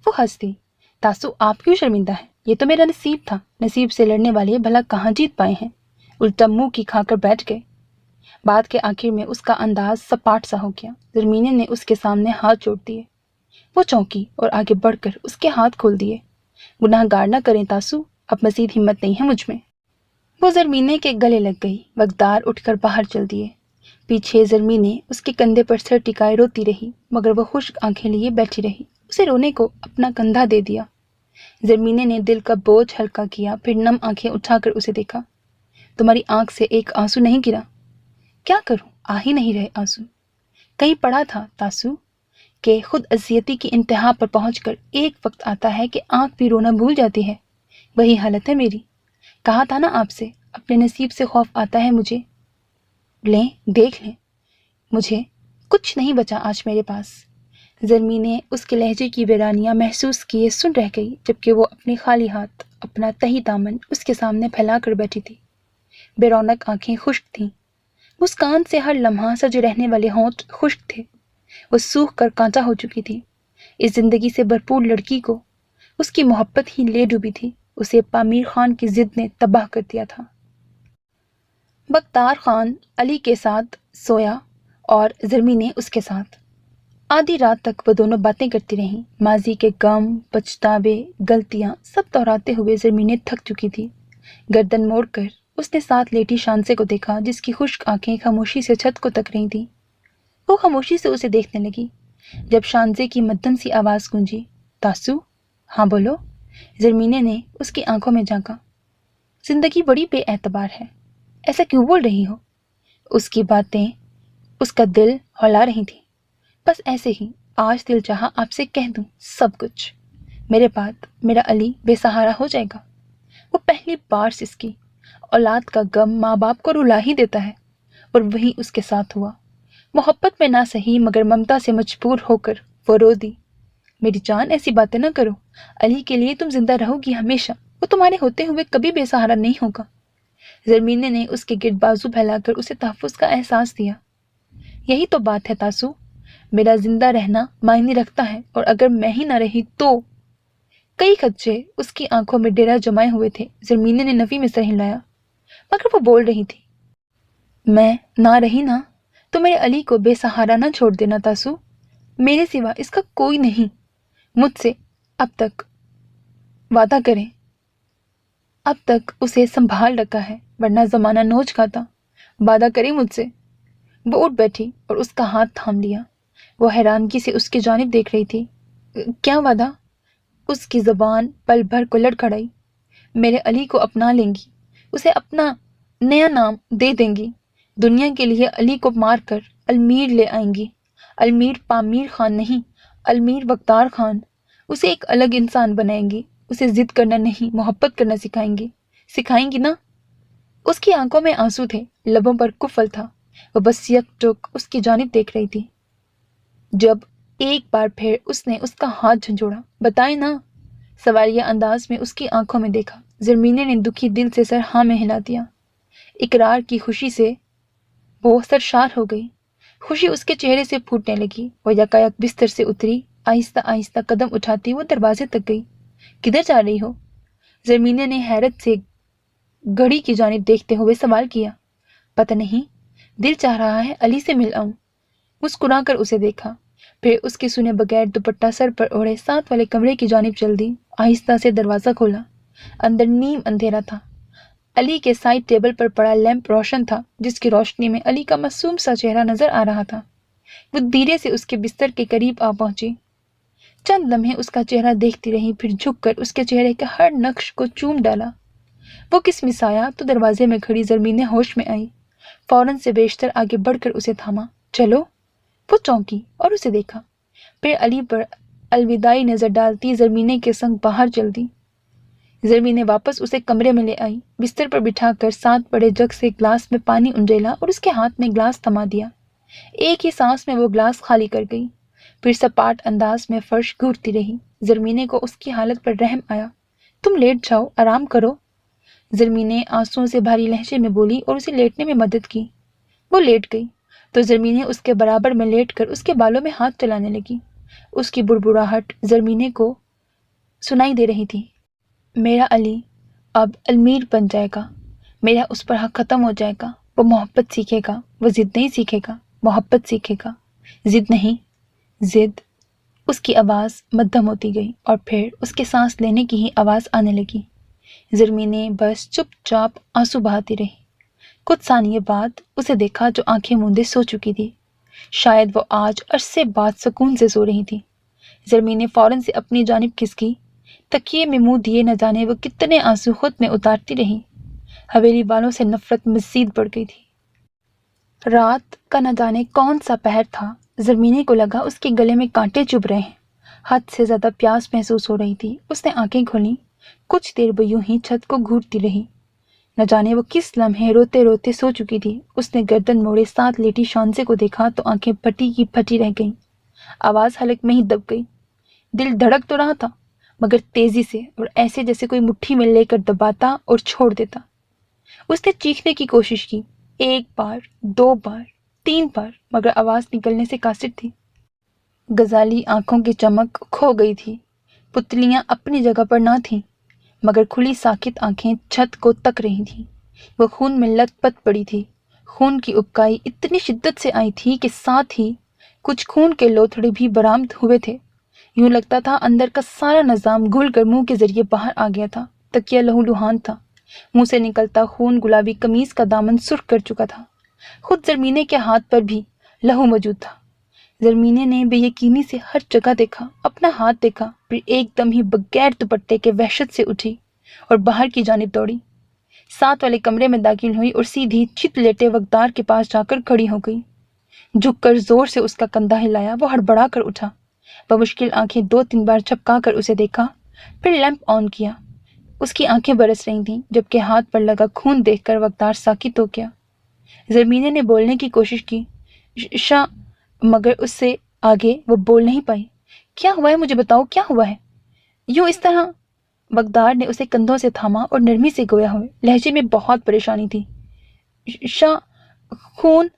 وہ ہنس دی۔ تاسو آپ کیوں شرمندہ ہیں؟ یہ تو میرا نصیب تھا۔ نصیب سے لڑنے والے بھلا کہاں جیت پائے ہیں؟ الٹا منہ کی کھا کر بیٹھ گئے۔ بات کے آخر میں اس کا انداز سپاٹ سا ہو گیا۔ زرمینے نے اس کے سامنے ہاتھ جوڑ دیے۔ وہ چونکی اور آگے بڑھ کر اس کے ہاتھ کھول دیے۔ گناہ گار نہ کریں تاسو، اب مزید ہمت نہیں ہے مجھ میں۔ وہ زرمینے کے گلے لگ گئی۔ وقتار اٹھ کر باہر چل دیے۔ پیچھے زرمینے اس کے کندھے پر سر ٹکائے روتی رہی، مگر وہ خشک آنکھیں لیے بیٹھی رہی۔ اسے رونے کو اپنا کندھا دے دیا۔ زرمینے نے دل کا بوجھ ہلکا کیا، پھر نم آنکھیں اٹھا کر اسے دیکھا۔ تمہاری آنکھ سے ایک آنسو نہیں گرا؟ کیا کروں، آ ہی نہیں رہے آنسو۔ کہیں پڑھا تھا تاسو کہ خود اذیتی کی انتہا پر پہنچ کر ایک وقت آتا ہے کہ آنکھ بھی رونا بھول جاتی ہے۔ وہی حالت ہے میری۔ کہا تھا نا آپ سے، اپنے نصیب سے خوف آتا ہے مجھے۔ لیں دیکھ لیں، مجھے کچھ نہیں بچا آج میرے پاس۔ زرمینے اس کے لہجے کی ویرانیاں محسوس کیے سن رہ گئی، جبکہ وہ اپنے خالی ہاتھ، اپنا تہی دامن اس کے سامنے پھیلا کر بیٹھی تھی۔ بے رونق آنکھیں خشک تھیں، مسکان سے ہر لمحہ سجے رہنے والے ہونٹ خشک تھے۔ وہ سوکھ کر کانٹا ہو چکی تھی۔ اس زندگی سے بھرپور لڑکی کو اس کی محبت ہی لے ڈوبی تھی۔ اسے پامیر خان کی ضد نے تباہ کر دیا تھا۔ بختار خان علی کے ساتھ سویا اور زرمینے اس کے ساتھ۔ آدھی رات تک وہ دونوں باتیں کرتی رہیں۔ ماضی کے غم، پچھتاوے، غلطیاں سب دہراتے ہوئے زرمینے تھک چکی تھی۔ گردن موڑ کر اس نے ساتھ لیٹی شانزے کو دیکھا، جس کی خشک آنکھیں خاموشی سے چھت کو تک رہی تھیں۔ وہ خاموشی سے اسے دیکھنے لگی۔ جب شانزے کی مدھم سی آواز گونجی، تاسو؟ ہاں بولو۔ زرمینے نے اس کی آنکھوں میں جھانکا۔ زندگی بڑی بے اعتبار ہے، ایسا کیوں بول رہی ہو؟ اس کی باتیں اس کا دل ہلا رہی تھیں۔ بس ایسے ہی، آج دل چاہا آپ سے کہہ دوں سب کچھ۔ میرے بعد میرا علی بے سہارا ہو جائے گا۔ وہ پہلی بار سے اس کی اولاد کا غم ماں باپ کو رلا ہی دیتا ہے، اور وہی اس کے ساتھ ہوا۔ محبت میں نہ صحیح مگر ممتا سے مجبور ہو کر وہ رو دی۔ میری جان ایسی باتیں نہ کرو، علی کے لیے تم زندہ رہو گی ہمیشہ، وہ تمہارے ہوتے ہوئے کبھی بے سہارا نہیں ہوگا۔ زرمینے نے اس کے گرد بازو پھیلا کر اسے تحفظ کا احساس دیا۔ یہی تو بات ہے تاسو، میرا زندہ رہنا معنی رکھتا ہے، اور اگر میں ہی نہ رہی تو۔ کئی خدشے اس کی آنکھوں میں ڈیرا جمائے ہوئے تھے۔ زرمینے نے نفی میں سر ہلایا، مگر وہ بول رہی تھی، میں نہ رہی نا تو میرے علی کو بے سہارا نہ چھوڑ دینا تاسو، میرے سوا اس کا کوئی نہیں۔ مجھ سے اب تک وعدہ کریں، اب تک اسے سنبھال رکھا ہے، ورنہ زمانہ نوچ کھاتا۔ وعدہ کریں مجھ سے۔ وہ اٹھ بیٹھی اور اس کا ہاتھ تھام لیا۔ وہ حیرانگی سے اس کی جانب دیکھ رہی تھی۔ کیا وعدہ؟ اس کی زبان پل بھر کو لڑکھڑائی۔ میرے علی کو اپنا لیں گی، اسے اپنا نیا نام دے دیں گی، دنیا کے لیے علی کو مار کر المیر لے آئیں گی۔ المیر پامیر خان نہیں، المیر وقتار خان۔ اسے ایک الگ انسان بنائیں گی، اسے ضد کرنا نہیں محبت کرنا سکھائیں گی نا۔ اس کی آنکھوں میں آنسو تھے، لبوں پر کفل تھا، وہ بس یک ٹک اس کی جانب دیکھ رہی تھی۔ جب ایک بار پھر اس نے اس کا ہاتھ جھنجھوڑا، بتائیں نا، سوالیہ انداز میں اس کی آنکھوں میں دیکھا۔ زرمینے نے دکھی دل سے سر ہاں میں ہلا دیا۔ اقرار کی خوشی سے وہ سرشار ہو گئی، خوشی اس کے چہرے سے پھوٹنے لگی۔ وہ یکایک بستر سے اتری، آہستہ آہستہ قدم اٹھاتی وہ دروازے تک گئی۔ کدھر جا رہی ہو؟ زرمینے نے حیرت سے گھڑی کی جانب دیکھتے ہوئے سوال کیا۔ پتہ نہیں، دل چاہ رہا ہے علی سے مل آؤں۔ مسکرا کر اسے دیکھا، پھر اس کے سنے بغیر دوپٹہ سر پر اوڑھے ساتھ والے کمرے کی جانب چل دی۔ آہستہ سے دروازہ کھولا، اندر نیم اندھیرا تھا۔ علی کے سائڈ ٹیبل پر پڑا لیمپ روشن تھا، جس کی روشنی میں علی کا معصوم سا چہرہ نظر آ رہا تھا۔ وہ دھیرے سے اس کے بستر کے قریب آ پہنچی، چند لمحے اس کا چہرہ دیکھتی رہی، پھر جھک کر اس کے چہرے کے ہر نقش کو چوم ڈالا۔ وہ کس آیا تو دروازے میں کھڑی زرمینے ہوش میں آئی، فوراً سے بیشتر آگے بڑھ کر اسے تھاما۔ چلو۔ وہ چونکی اور اسے دیکھا، پھر علی پر الوداعی نظر ڈالتی زرمینے کے سنگ باہر چل دی۔ زرمینے واپس اسے کمرے میں لے آئی، بستر پر بٹھا کر ساتھ بڑے جگ سے گلاس میں پانی انڈیلا اور اس کے ہاتھ میں گلاس تھما دیا۔ ایک ہی سانس میں وہ گلاس خالی کر گئی، پھر سپاٹ انداز میں فرش گھورتی رہی۔ زرمینے کو اس کی حالت پر رحم آیا۔ تم لیٹ جاؤ، آرام کرو، زرمینے آنسوؤں سے بھاری لہجے میں بولی اور اسے لیٹنے میں مدد کی۔ وہ لیٹ گئی تو زرمینے اس کے برابر میں لیٹ کر اس کے بالوں میں ہاتھ چلانے لگی۔ اس کی بڑبڑاہٹ زرمینے کو سنائی دے رہی تھی۔ میرا علی اب المیر بن جائے گا، میرا اس پر حق ختم ہو جائے گا۔ وہ محبت سیکھے گا، وہ ضد نہیں سیکھے گا، محبت سیکھے گا، ضد نہیں۔ ضد۔ اس کی آواز مدھم ہوتی گئی اور پھر اس کے سانس لینے کی ہی آواز آنے لگی۔ زرمینے بس چپ چاپ آنسو بہاتی رہی۔ کچھ ثانیے بعد اسے دیکھا جو آنکھیں موندے سو چکی تھی، شاید وہ آج عرصے بعد سکون سے سو رہی تھی۔ زرمینے فوراً سے اپنی جانب کھسکی، تکیے میں منہ دیے نہ جانے وہ کتنے آنسو خود میں اتارتی رہی۔ حویلی والوں سے نفرت مزید بڑھ گئی تھی۔ رات کا نہ جانے کون سا پہر تھا، زرمینے کو لگا اس کے گلے میں کانٹے چبھ رہے ہیں۔ حد سے زیادہ پیاس محسوس ہو رہی تھی۔ اس نے آنکھیں کھولیں، کچھ دیر وہ یوں ہی چھت کو گھورتی رہی، نہ جانے وہ کس لمحے روتے روتے سو چکی تھی۔ اس نے گردن موڑے ساتھ لیٹی شانزے کو دیکھا تو آنکھیں پھٹی کی پھٹی رہ گئیں، آواز حلق میں ہی دب گئی۔ دل دھڑک تو رہا تھا مگر تیزی سے اور ایسے جیسے کوئی مٹھی میں لے کر دباتا اور چھوڑ دیتا۔ اس نے چیخنے کی کوشش کی، ایک بار، دو بار، تین بار، مگر آواز نکلنے سے قاصر تھی۔ غزالی آنکھوں کی چمک کھو گئی تھی، پتلیاں اپنی جگہ پر نہ تھیں، مگر کھلی ساکت آنکھیں چھت کو تک رہی تھیں۔ وہ خون میں لت پت پڑی تھی، خون کی ابکائی اتنی شدت سے آئی تھی کہ ساتھ ہی کچھ خون کے لوتھڑے بھی برآمد ہوئے تھے۔ یوں لگتا تھا اندر کا سارا نظام گھل کر منہ کے ذریعے باہر آ گیا تھا۔ تکیہ لہو لہان تھا، منہ سے نکلتا خون گلابی قمیص کا دامن سرخ کر چکا تھا۔ خود زرمینے کے ہاتھ پر بھی لہو موجود تھا۔ زرمینے نے بے یقینی سے ہر جگہ دیکھا، اپنا ہاتھ دیکھا، پھر ایک دم ہی بغیر دوپٹے کے وحشت سے اٹھی اور باہر کی جانب دوڑی، ساتھ والے کمرے میں داخل ہوئی اور سیدھی چت لیٹے وقتار کے پاس جا کر کھڑی ہو گئی۔ جھک کر زور سے اس کا کندھا ہلایا، وہ ہڑبڑا کر اٹھا، بمشکل آنکھیں دو تین بار جھپکا کر اسے دیکھا، پھر لیمپ آن کیا۔ اس کی آنکھیں برس رہی تھیں، جبکہ ہاتھ پر لگا خون دیکھ کر وقتار ساکت ہو گیا۔ زرمینے نے بولنے کی کوشش کی، شاہ، مگر اس سے آگے وہ بول نہیں پائی۔ کیا ہوا ہے مجھے بتاؤ، کیا ہوا ہے؟ یوں اس طرح؟ وقتار نے اسے کندھوں سے تھاما اور نرمی سے گویا ہوئے لہجے میں بہت پریشانی تھی۔ شاہ، خون،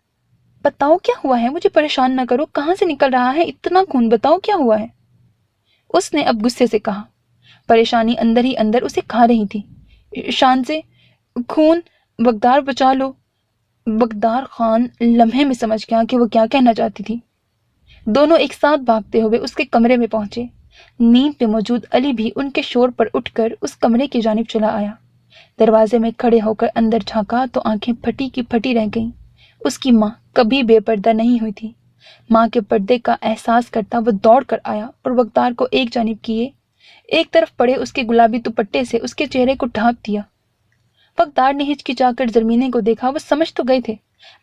بتاؤ کیا ہوا ہے، مجھے پریشان نہ کرو، کہاں سے نکل رہا ہے اتنا خون، بتاؤ کیا ہوا ہے؟ اس نے اب غصے سے کہا، پریشانی اندر ہی اندر اسے کھا رہی تھی۔ شانزے، خون، وقتار بچا لو۔ وقتار خان لمحے میں سمجھ گیا کہ وہ کیا کہنا چاہتی تھی۔ دونوں ایک ساتھ بھاگتے ہوئے اس کے کمرے میں پہنچے۔ نیند پہ موجود علی بھی ان کے شور پر اٹھ کر اس کمرے کی جانب چلا آیا۔ دروازے میں کھڑے ہو کر اندر جھانکا تو آنکھیں پھٹی کی پھٹی رہ گئیں۔ اس کی ماں کبھی بے پردہ نہیں ہوئی تھی۔ ماں کے پردے کا احساس کرتا وہ دوڑ کر آیا اور وقتار کو ایک جانب کیے ایک طرف پڑے اس کے گلابی دوپٹے سے اس کے چہرے کو ڈھانپ دیا۔ وقتار نے ہچکچا کر زرمینے کو دیکھا، وہ سمجھ تو گئے تھے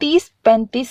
30-35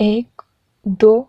1, 2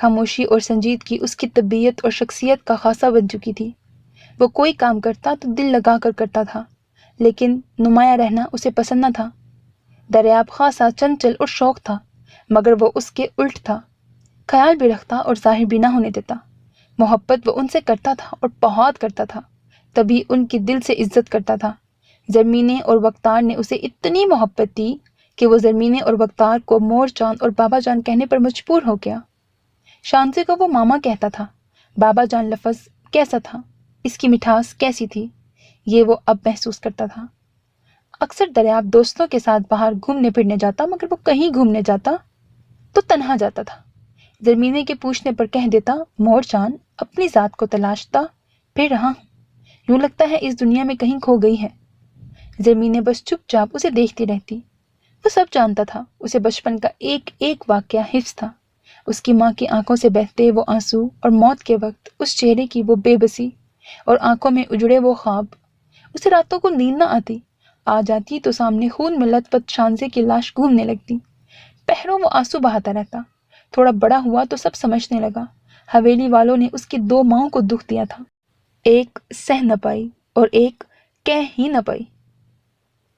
خاموشی اور سنجیدگی اس کی طبیعت اور شخصیت کا خاصہ بن چکی تھی۔ وہ کوئی کام کرتا تو دل لگا کر کرتا تھا، لیکن نمایاں رہنا اسے پسند نہ تھا۔ دریاب خاصا چنچل اور شوق تھا، مگر وہ اس کے الٹ تھا، خیال بھی رکھتا اور ظاہر بھی نہ ہونے دیتا۔ محبت وہ ان سے کرتا تھا اور بہت کرتا تھا، تبھی ان کی دل سے عزت کرتا تھا۔ زرمینے اور وقتار نے اسے اتنی محبت دی کہ وہ زرمینے اور وقتار کو مور چاند اور بابا جان کہنے پر مجبور ہو گیا۔ شانزے کو وہ ماما کہتا تھا۔ بابا جان لفظ کیسا تھا، اس کی مٹھاس کیسی تھی، یہ وہ اب محسوس کرتا تھا۔ اکثر دریاب دوستوں کے ساتھ باہر گھومنے پھرنے جاتا، مگر وہ کہیں گھومنے جاتا تو تنہا جاتا تھا۔ زرمینے کے پوچھنے پر کہہ دیتا، مور چاند اپنی ذات کو تلاشتا پھر رہا ہوں، یوں لگتا ہے اس دنیا میں کہیں کھو گئی ہے۔ زرمینے بس چپ چاپ اسے دیکھتی رہتی۔ وہ سب جانتا تھا، اسے بچپن کا ایک ایک واقعہ حفظ تھا، اس کی ماں کی آنکھوں سے بہتے وہ آنسو، اور موت کے وقت اس چہرے کی وہ بے بسی اور آنکھوں میں اجڑے وہ خواب۔ اسے راتوں کو نیند نہ آتی، آ جاتی تو سامنے خون میں لت پت شانزے کی لاش گھومنے لگتی۔ پہروں وہ آنسو بہاتا رہتا۔ تھوڑا بڑا ہوا تو سب سمجھنے لگا، حویلی والوں نے اس کی دو ماؤں کو دکھ دیا تھا، ایک سہ نہ پائی اور ایک کہہ ہی نہ پائی۔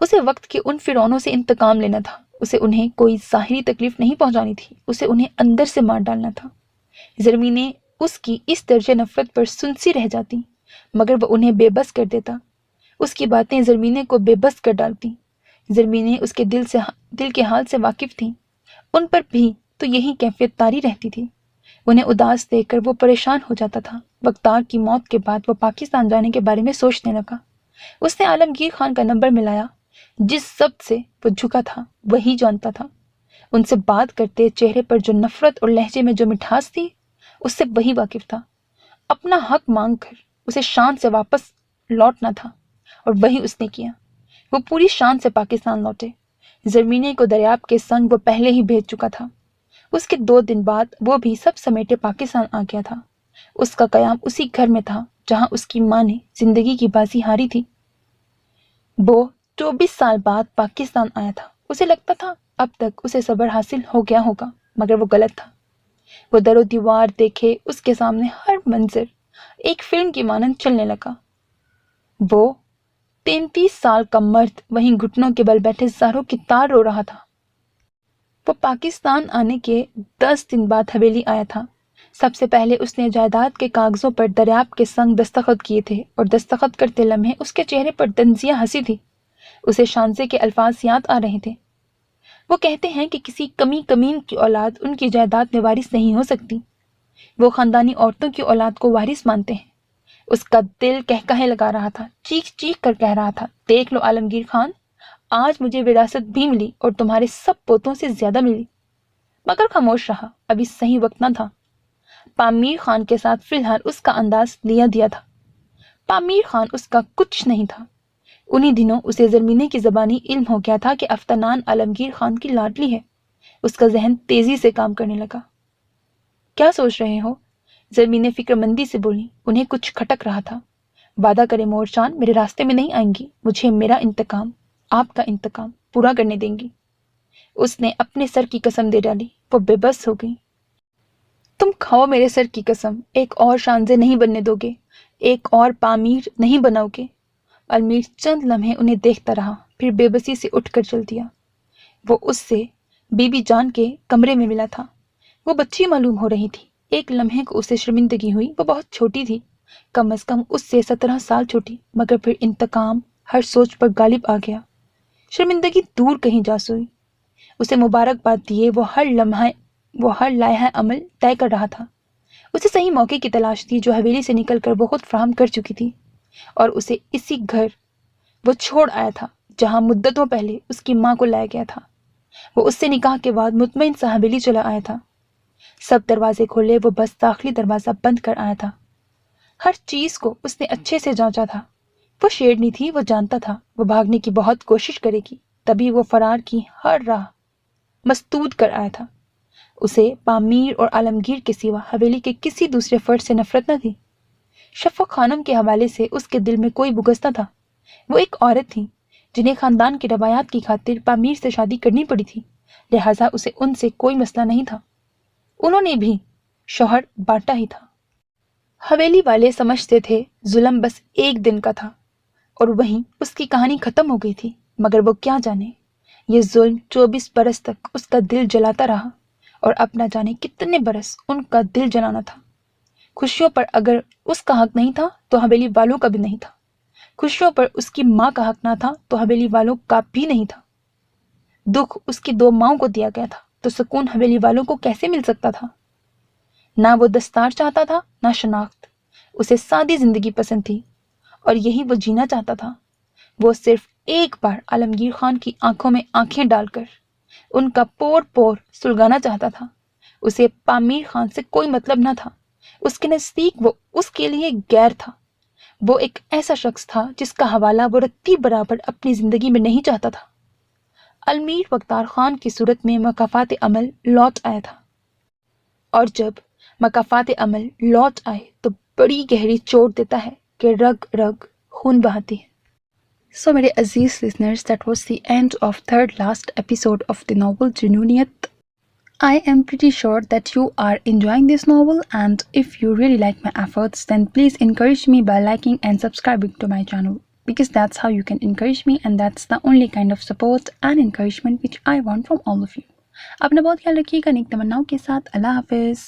اسے وقت کے ان فرعونوں سے انتقام لینا تھا، اسے انہیں کوئی ظاہری تکلیف نہیں پہنچانی تھی، اسے انہیں اندر سے مار ڈالنا تھا۔ زرمینے اس کی اس درجے نفرت پر سنسی رہ جاتی، مگر وہ انہیں بے بس کر دیتا۔ اس کی باتیں زرمینے کو بے بس کر ڈالتی۔ زرمینے اس کے دل کے حال سے واقف تھیں، ان پر بھی تو یہی کیفیت طاری رہتی تھی۔ انہیں اداس دیکھ کر وہ پریشان ہو جاتا تھا۔ وقتار کی موت کے بعد وہ پاکستان جانے کے بارے میں سوچنے لگا۔ اس نے عالمگیر خان کا نمبر ملایا، جس ضبط سے وہ جھکا تھا وہی جانتا تھا۔ ان سے بات کرتے چہرے پر جو نفرت اور لہجے میں جو مٹھاس تھی، اس سے وہی واقف تھا۔ اپنا حق مانگ کر اسے شان سے واپس لوٹنا تھا، اور وہی اس نے کیا۔ وہ پوری شان سے پاکستان لوٹے۔ زرمینے کو دریاب کے سنگ وہ پہلے ہی بھیج چکا تھا۔ اس کے 2 دن بعد وہ بھی سب سمیٹے پاکستان آ گیا تھا۔ اس کا قیام اسی گھر میں تھا جہاں اس کی ماں نے زندگی کی بازی ہاری تھی۔ وہ 24 سال بعد پاکستان آیا تھا۔ اسے لگتا تھا اب تک اسے صبر حاصل ہو گیا ہوگا، مگر وہ غلط تھا۔ وہ در و دیوار دیکھے، اس کے سامنے ہر منظر ایک فلم کی مانند چلنے لگا۔ وہ 33 سال کا مرد وہیں گھٹنوں کے بل بیٹھے زاروں کی تار رو رہا تھا۔ وہ پاکستان آنے کے 10 دن بعد حویلی آیا تھا۔ سب سے پہلے اس نے جائیداد کے کاغذوں پر دریاب کے سنگ دستخط کیے تھے، اور دستخط کرتے لمحے اس کے چہرے پر دنزیہ ہنسی تھی۔ اسے شانزے کے الفاظ یاد آ رہے تھے۔ وہ کہتے ہیں کہ کسی کمین کی اولاد ان کی جائیداد میں وارث نہیں ہو سکتی۔ وہ خاندانی عورتوں کی اولاد کو وارث مانتے ہیں۔ اس کا دل کہے لگا رہا تھا، چیخ چیخ کر کہہ رہا تھا، دیکھ لو عالمگیر خان، آج مجھے وراثت بھی ملی اور تمہارے سب پوتوں سے زیادہ ملی۔ مگر خاموش رہا، ابھی صحیح وقت نہ تھا۔ پامیر خان کے ساتھ فی الحال اس کا انداز لیا دیا تھا۔ پامیر خان اس کا کچھ نہیں تھا۔ انہی دنوں اسے زرمینے کی زبانی علم ہو گیا تھا کہ افتنان عالمگیر خان کی لاڈلی ہے۔ اس کا ذہن تیزی سے کام کرنے لگا۔ کیا سوچ رہے ہو؟ زرمینے فکر مندی سے بولی۔ انہیں کچھ کھٹک رہا تھا۔ وعدہ کرے مور چاند میرے راستے میں نہیں آئیں گی، مجھے میرا انتقام، آپ کا انتقام پورا کرنے دیں گی۔ اس نے اپنے سر کی قسم دے ڈالی۔ وہ بے بس ہو گئی۔ تم کھاؤ میرے سر کی قسم، ایک اور شانزے نہیں بننے دو گے، ایک اور پامیر نہیں بناؤ گے۔ المیر چند لمحے انہیں دیکھتا رہا، پھر بے بسی سے اٹھ کر چل دیا۔ وہ اس سے بی بی جان کے کمرے میں ملا تھا۔ وہ بچی معلوم ہو رہی تھی۔ ایک لمحے کو اسے شرمندگی ہوئی، وہ بہت چھوٹی تھی، کم از کم اس سے 17 سال چھوٹی، مگر پھر انتقام ہر سوچ پر غالب آ گیا۔ شرمندگی دور کہیں جا سوئی۔ اسے مبارکباد دیے وہ ہر لائحہ عمل طے کر رہا تھا۔ اسے صحیح موقع کی تلاش تھی جو حویلی سے نکل کر وہ خود فراہم کر چکی تھی، اور اسے اسی گھر وہ چھوڑ آیا تھا جہاں مدتوں پہلے اس کی ماں کو لایا گیا تھا۔ وہ اس سے نکاح کے بعد مطمئن سا حویلی چلا آیا تھا۔ سب دروازے کھولے، وہ بس داخلی دروازہ بند کر آیا تھا۔ ہر چیز کو اس نے اچھے سے جانچا تھا۔ وہ شیرنی تھی، وہ جانتا تھا وہ بھاگنے کی بہت کوشش کرے گی، تبھی وہ فرار کی ہر راہ مسدود کر آیا تھا۔ اسے پامیر اور عالمگیر کے سوا حویلی کے کسی دوسرے فرد سے نفرت نہ تھی۔ شفق خانم کے حوالے سے اس کے دل میں کوئی بغض نہ تھا۔ وہ ایک عورت تھی جنہیں خاندان کی روایات کی خاطر پامیر سے شادی کرنی پڑی تھی، لہٰذا اسے ان سے کوئی مسئلہ نہیں تھا۔ انہوں نے بھی شوہر باٹا ہی تھا۔ حویلی والے سمجھتے تھے ظلم بس ایک دن کا تھا اور وہیں اس کی کہانی ختم ہو گئی تھی، مگر وہ کیا جانے یہ ظلم 24 برس تک اس کا دل جلاتا رہا اور اب نہ جانے کتنے برس ان کا دل جلانا تھا۔ خوشیوں پر اگر اس کا حق نہیں تھا تو حویلی والوں کا بھی نہیں تھا، خوشیوں پر اس کی ماں کا حق نہ تھا تو حویلی والوں کا بھی نہیں تھا۔ دکھ اس کی 2 ماؤں کو دیا گیا تھا تو سکون حویلی والوں کو کیسے مل سکتا تھا؟ نہ وہ دستار چاہتا تھا نہ شناخت، اسے سادی زندگی پسند تھی اور یہی وہ جینا چاہتا تھا۔ وہ صرف ایک بار عالمگیر خان کی آنکھوں میں آنکھیں ڈال کر ان کا پور پور سلگانا چاہتا تھا۔ اسے پامیر خان سے کوئی مطلب نہ تھا، اس کے نزدیک وہ اس کے لیے غیر تھا۔ وہ ایک ایسا شخص تھا جس کا حوالہ وہ رتی برابر اپنی زندگی میں نہیں چاہتا تھا۔ المیر بختار خان کی صورت میں مکافات عمل لوٹ آیا تھا، اور جب مکافات عمل لوٹ آئے تو بڑی گہری چوٹ دیتا ہے کہ رگ رگ خون بہاتی ہے۔ So میرے عزیز listeners, that was the end of third last episode of the novel جنونیت۔ I am pretty sure that you are enjoying this novel, and if you really like my efforts, then please encourage me by liking and subscribing to my channel, because that's how you can encourage me, and that's the only kind of support and encouragement which I want from all of you. اپنا بہت خیال رکھیے گا نیک تمناؤں کے ساتھ۔ اللہ حافظ۔